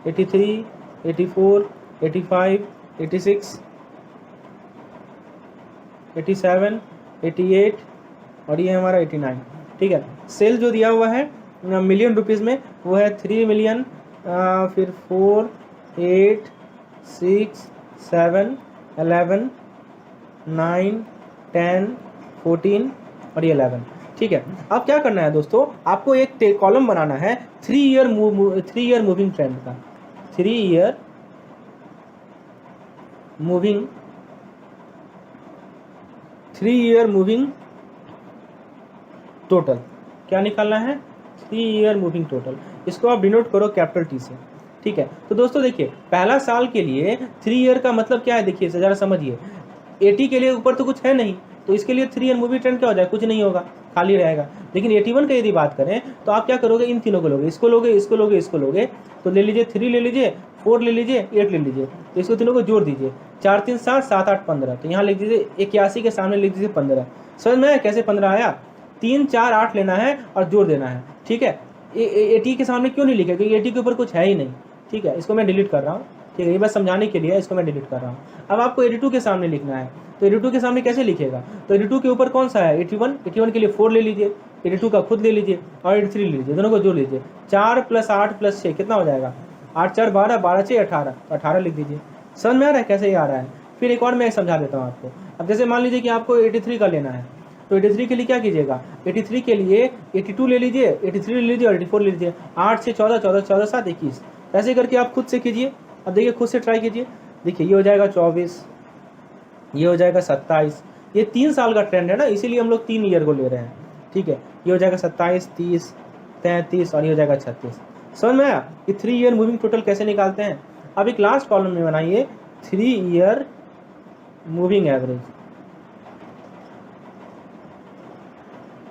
83, 84, 85, 86, 87, 88 और ये हमारा 89। ठीक है, सेल जो दिया हुआ है मिलियन रुपीज़ में वो है 3 मिलियन, फिर 4, 8, 6, 7, 11, 9, 10, 14 और ये 11। ठीक है, अब क्या करना है दोस्तों, आपको एक कॉलम बनाना है 3 ईयर मूविंग ट्रेंड का, 3 ईयर मूविंग टोटल। क्या निकालना है? 3 ईयर मूविंग टोटल। इसको आप डिनोट करो कैपिटल टी से। ठीक है, तो दोस्तों देखिए पहला साल के लिए 3 ईयर का मतलब क्या है, देखिए ज़रा समझिए। 80 के लिए ऊपर तो कुछ है नहीं, तो इसके लिए 3 ईयर मूविंग ट्रेंड क्या हो जाए, कुछ नहीं होगा, खाली रहेगा। लेकिन 81 का यदि बात करें तो आप क्या करोगे, इन तीनों को लोगे, इसको लोगे, इसको लोगे, इसको लोगे, तो ले लीजिए 3 ले लीजिए, 4 ले लीजिए, 8 ले लीजिए, तो इसको तीनों को जोड़ दीजिए, 4 3 7 7 8 15, तो यहाँ लिख दीजिए 81 के सामने लिख दीजिए 15। समझ में आया कैसे 15 आया? 3 4 8 लेना है और जोड़ देना है। ठीक है, 80 के सामने क्यों नहीं लिखे, क्योंकि 80 के ऊपर कुछ है ही नहीं। ठीक है, इसको मैं डिलीट कर रहा हूँ। ठीक है, ये बस समझाने के लिए इसको मैं डिलीट कर रहा हूँ। अब आपको 82 के सामने लिखना है, तो 82 के सामने कैसे लिखेगा, तो 82 के ऊपर कौन सा है, 81 के लिए 4 ले लीजिए, 82 का खुद ले लीजिए और 83 ले लीजिए, दोनों को जोड़ लीजिए। 4 + 8 + 6 कितना हो जाएगा, 8 4 12, 12 6 18, तो 18 लिख दीजिए। समझ में आ रहा है कैसे ये आ रहा है? फिर एक और मैं समझा देता हूँ आपको। अब जैसे मान लीजिए कि आपको 83 का लेना है, तो 83 के लिए क्या कीजिएगा, 83 के लिए 82 ले लीजिए, 83 ले लीजिए और 84 ले लीजिए। 8 6 14, 14 14 7 21, ऐसे करके आप खुद से कीजिए। अब देखिए खुद से ट्राई कीजिए, देखिए ये हो जाएगा 24, ये हो जाएगा 27। ये 3 साल का ट्रेंड है ना, इसीलिए हम लोग 3 ईयर को ले रहे हैं। ठीक है, ये हो जाएगा 27, 30, 33 और ये हो जाएगा 36। समझ में आया कि 3 ईयर मूविंग टोटल कैसे निकालते हैं? अब एक लास्ट कॉलम में बनाइए 3 ईयर मूविंग एवरेज।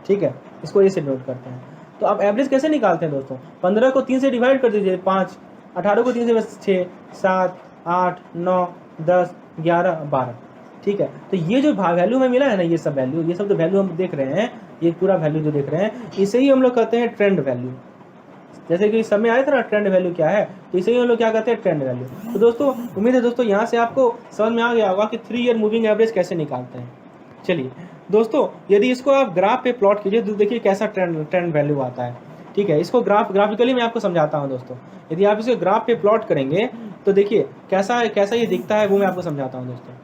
ठीक है, इसको ये से नोट करते हैं। तो अब एवरेज कैसे निकालते हैं दोस्तों, 15 को 3 से डिवाइड कर दीजिए 5, 18 को 3 से बस 6 7 8 9 10 11 12। ठीक है, तो ये जो वैल्यू में मिला है ना, ये सब वैल्यू, ये सब जो वैल्यू हम देख रहे हैं, ये पूरा वैल्यू जो देख रहे हैं, इसे ही हम लोग कहते हैं ट्रेंड वैल्यू। जैसे कि समय आया था ना ट्रेंड वैल्यू क्या है, तो इसे ही हम लोग क्या कहते हैं, ट्रेंड वैल्यू। तो दोस्तों उम्मीद है दोस्तों यहाँ से आपको समझ में आ गया होगा कि 3 ईयर मूविंग एवरेज कैसे निकालते हैं। चलिए दोस्तों, यदि इसको आप ग्राफ पे प्लॉट कीजिए तो देखिए कैसा ट्रेंड वैल्यू आता है। ठीक है, इसको ग्राफिकली मैं आपको समझाता हूँ दोस्तों। यदि आप इसको ग्राफ पे प्लॉट करेंगे तो देखिए कैसा ये दिखता है, वो मैं आपको समझाता हूँ दोस्तों।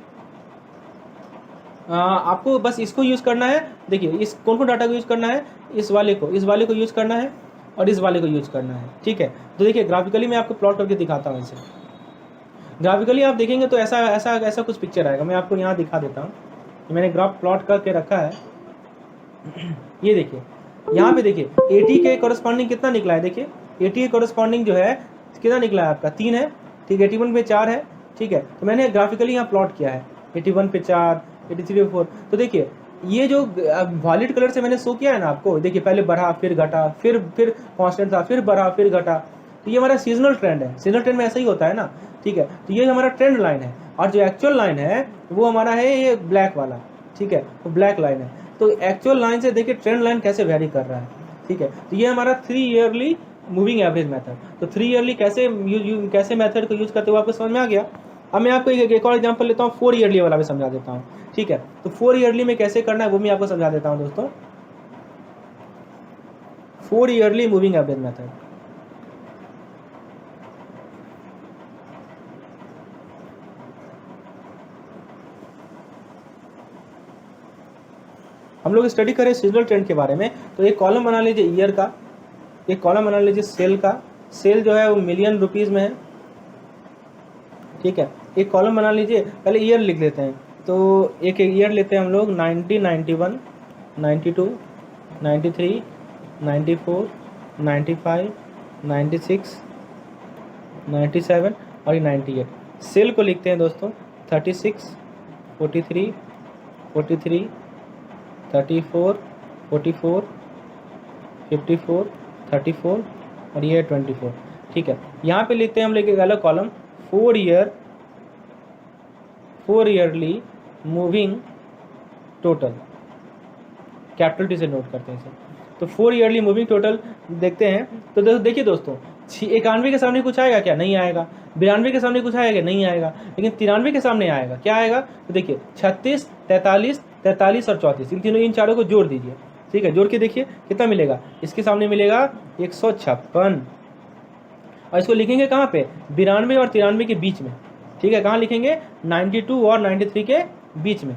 आपको बस इसको यूज़ करना है। देखिए इस कौन डाटा को यूज़ करना है, इस वाले को यूज़ करना है और इस वाले को यूज़ करना है। ठीक है, तो देखिए ग्राफिकली मैं आपको प्लॉट करके दिखाता हूँ। इसे ग्राफिकली आप देखेंगे तो ऐसा कुछ पिक्चर आएगा। मैं आपको यहाँ दिखा देता हूँ, मैंने ग्राफ प्लॉट करके रखा है। ये देखिए यहाँ पे देखिए 80 के कॉरस्पॉन्डिंग कितना निकला है, देखिए 80 के कॉरस्पॉन्डिंग जो है कितना निकला है आपका, 3 है। ठीक है, 81 पे 4 है। ठीक है, तो मैंने ग्राफिकली यहाँ प्लॉट किया है 81 पे 4, 83 पे 4। तो देखिए ये जो वॉलेट कलर से मैंने शो किया है ना आपको, देखिए पहले बढ़ा फिर घटा, फिर कांस्टेंट था, फिर बढ़ा फिर घटा। तो ये हमारा सीजनल ट्रेंड है। सीजनल ट्रेंड में ऐसा ही होता है ना। ठीक है, तो ये हमारा ट्रेंड लाइन है और जो एक्चुअल लाइन है वो हमारा है ये ब्लैक वाला। ठीक है, तो ब्लैक लाइन है। तो एक्चुअल लाइन से देखिए ट्रेंड लाइन कैसे वेरी कर रहा है। ठीक है, तो ये हमारा 3 ईयरली मूविंग एवरेज मेथड। तो 3 ईयरली कैसे मेथड को यूज़ करते हुए आपको समझ में आ गया। अब मैं आपको एक और एग्जांपल लेता हूँ, 4 ईयरली वाला भी समझा देता हूँ। ठीक है, तो 4 ईयरली में कैसे करना है वो मैं आपको समझा देता हूँ दोस्तों। 4 ईयरली मूविंग एवरेज मेथड। हम लोग स्टडी करें सीजनल ट्रेंड के बारे में, तो एक कॉलम बना लीजिए ईयर का, एक कॉलम बना लीजिए सेल का। सेल जो है वो मिलियन रुपीज़ में है। ठीक है, एक कॉलम बना लीजिए, पहले ईयर लिख लेते हैं। तो एक ईयर लेते हैं हम लोग 90, 91, 92, 93, 94, 95, 96, 97 और ये 98। सेल को लिखते हैं दोस्तों 36, 43, 43, 34, 44, 54, 34 और ये 24। ठीक है, यहाँ पे लिखते हैं हम एक अलग column 4 yearly moving total, capital T से नोट करते हैं इसे। तो 4 ईयरली मूविंग टोटल देखते हैं। तो देखिए दोस्तों, 91 के सामने कुछ आएगा क्या? नहीं आएगा। 92 के सामने कुछ आएगा? नहीं आएगा। लेकिन 93 के सामने आएगा। क्या आएगा? तो देखिए 36, 43, 43 और 34, इन चारों को जोड़ दीजिए। ठीक है, जोड़ के देखिए कितना मिलेगा। इसके सामने मिलेगा 156, और इसको लिखेंगे कहाँ पे? 92 और 93 के बीच में। ठीक है, कहाँ लिखेंगे? 92 और 93 के बीच में।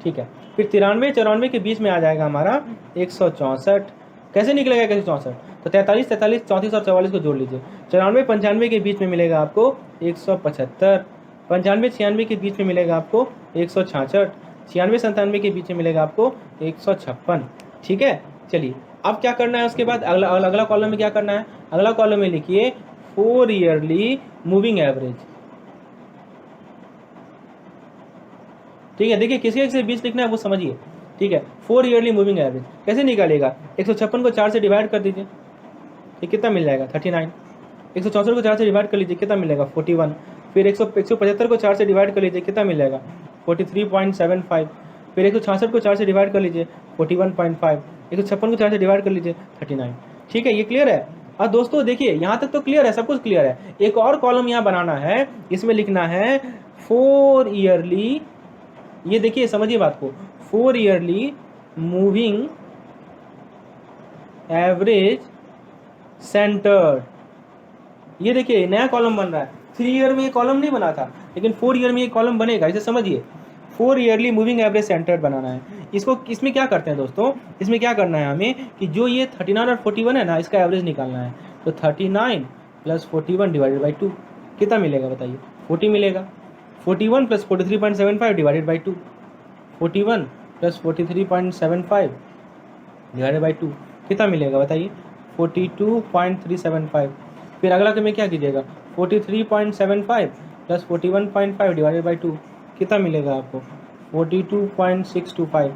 ठीक है, फिर 93, 94 के बीच में आ जाएगा हमारा 164। कैसे निकलेगा 164? तो 43, 43, 34 और 44 को जोड़ लीजिए। 94, 95 के बीच में मिलेगा आपको 175। 95, 96 के बीच में मिलेगा आपको 166। 96, 97 के बीच में मिलेगा आपको 156। ठीक है, चलिए अब क्या करना है उसके बाद? अगला कॉलम में क्या करना है? अगला कॉलम में लिखिए 4 ईयरली मूविंग एवरेज। ठीक है, देखिए किसके से बीच लिखना है वो समझिए। ठीक है, 4 ईयरली मूविंग एवरेज कैसे निकालेगा? 156 को 4 से डिवाइड कर दीजिए, ठीक, कितना मिल जाएगा? 39। 164 को 4 से डिवाइड कर लीजिए, कितना मिलेगा? 41। फिर 175 को 4 से डिवाइड कर लीजिए, कितना मिल जाएगा? 43.75। फिर 166 को 4 से डिवाइड कर लीजिए, 41.5। 156 को 4 से डिवाइड कर लीजिए, 39। ठीक है, ये क्लियर है? और दोस्तों देखिए यहाँ तक तो क्लियर है, सब कुछ क्लियर है। एक और कॉलम यहाँ बनाना है, इसमें लिखना है 4 ईयरली, ये देखिए समझिए बात को, 4 ईयरली मूविंग एवरेज सेंटर्ड। ये देखिए नया कॉलम बन रहा है। 3 ईयर में ये कॉलम नहीं बना था, लेकिन 4 ईयर में ये कॉलम बनेगा। इसे समझिए, 4 ईयरली मूविंग एवरेज सेंटर्ड बनाना है। इसको इसमें क्या करते हैं दोस्तों? इसमें क्या करना है हमें कि जो ये 39 और 41 है ना, इसका एवरेज निकालना है। तो 39 + 41 डिवाइडेड बाई 2 कितना मिलेगा बताइए? 40 मिलेगा। 41 + 43.75 डिवाइडेड बाई 2, 41 + 43.75 डिवाइडेड बाई 2 कितना मिलेगा बताइए? 42.375। फिर अगला में क्या कीजिएगा? 43.75 + 41.5 डिवाइडेड बाई 2 कितना मिलेगा आपको? 42.625।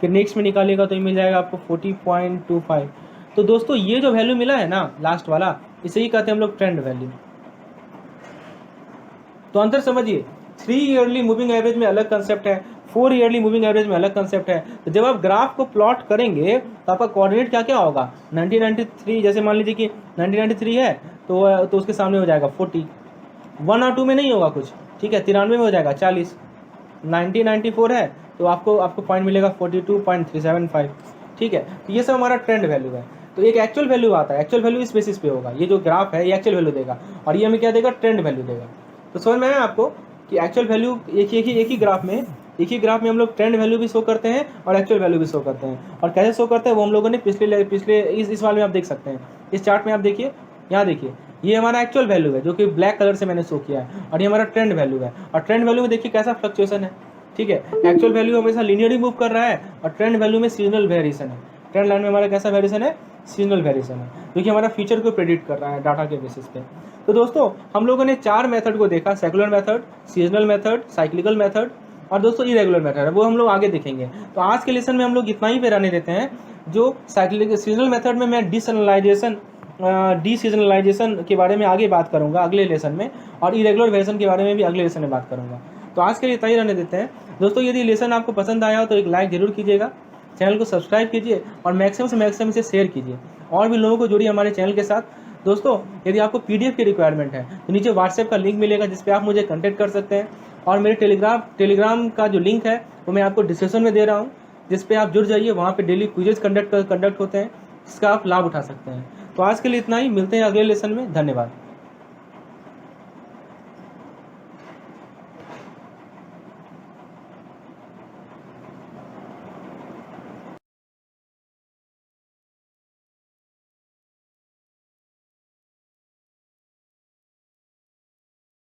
फिर नेक्स्ट में निकालिएगा तो ये मिल जाएगा आपको 40.25। तो दोस्तों ये जो वैल्यू मिला है ना लास्ट वाला, इसे ही कहते हैं हम लोग ट्रेंड वैल्यू। तो अंतर समझिए, 3 ईयरली मूविंग एवरेज में अलग कंसेप्ट है, 4 ईयरली मूविंग एवरेज में अलग कंसेप्ट है। तो जब आप ग्राफ को प्लॉट करेंगे तो आपका कोऑर्डिनेट क्या क्या होगा? 1993, जैसे मान लीजिए कि 1993 है तो उसके सामने हो जाएगा 40। 1 और 2 में नहीं होगा कुछ, ठीक है, 93 में हो जाएगा 40। 1994 है तो आपको पॉइंट मिलेगा 42.375। ठीक है, तो ये सब हमारा ट्रेंड वैल्यू है। तो एक एक्चुअल वैल्यू आता है, एक्चुअल वैल्यू इस बेसिस पे होगा। ये जो ग्राफ है ये एक्चुअल वैल्यू देगा, और ये हमें क्या देगा? ट्रेंड वैल्यू देगा। तो समझ में आया आपको कि एक्चुअल वैल्यू एक ही ग्राफ में हम लोग ट्रेंड वैल्यू भी शो करते हैं और एक्चुअल वैल्यू भी शो करते हैं। और कैसे शो करते हैं वो हम लोगों ने पिछले इस वाले में आप देख सकते हैं। इस चार्ट में आप देखिए, यहाँ देखिए, ये हमारा एक्चुअल वैल्यू है जो कि ब्लैक कलर से मैंने शो किया है, और ये हमारा ट्रेंड वैल्यू है। और ट्रेंड वैल्यू में देखिए कैसा फ्लक्चुएशन है। ठीक है, एक्चुअल वैल्यू हमेशा लीनियरली मूव कर रहा है, और ट्रेंड वैल्यू में सीजनल वेरिएशन है। ट्रेंड लाइन में हमारा कैसा वेरिएशन है? सीजनल वेरिएशन है, जो कि हमारा फ्यूचर को प्रेडिक्ट कर रहा है डाटा के बेसिस पे। तो दोस्तों हम लोगों ने 4 मेथड को देखा, secular method, seasonal method, cyclical method, और दोस्तों इरेगुलर मेथड है, वो हम लोग आगे देखेंगे। तो आज के लेसन में हम लोग इतना ही पे रहने देते हैं। जो सीजनल मेथड में मैं डीसीजनलाइजेशन के बारे में आगे बात करूंगा अगले लेसन में, और इरेगुलर वेरिएशन के बारे में भी अगले लेसन में बात करूंगा। तो आज के लिए इतना ही रहने देते हैं दोस्तों। यदि लेसन आपको पसंद आया हो तो एक लाइक जरूर कीजिएगा, चैनल को सब्सक्राइब कीजिए, और मैक्सिमम से मैक्सिमम इसे शेयर कीजिए, और भी लोगों को जोड़िए हमारे चैनल के साथ। दोस्तों यदि आपको PDF की रिक्वायरमेंट है तो नीचे व्हाट्सएप का लिंक मिलेगा, जिस पे आप मुझे कॉन्टैक्ट कर सकते हैं। और मेरे टेलीग्राम का जो लिंक है वो मैं आपको डिस्क्रिप्शन में दे रहा हूँ, जिस पे आप जुड़ जाइए। वहाँ पे डेली क्विजेज कंडक्ट होते हैं, जिसका आप लाभ उठा सकते हैं। तो आज के लिए इतना ही, मिलते हैं अगले लेसन में। धन्यवाद।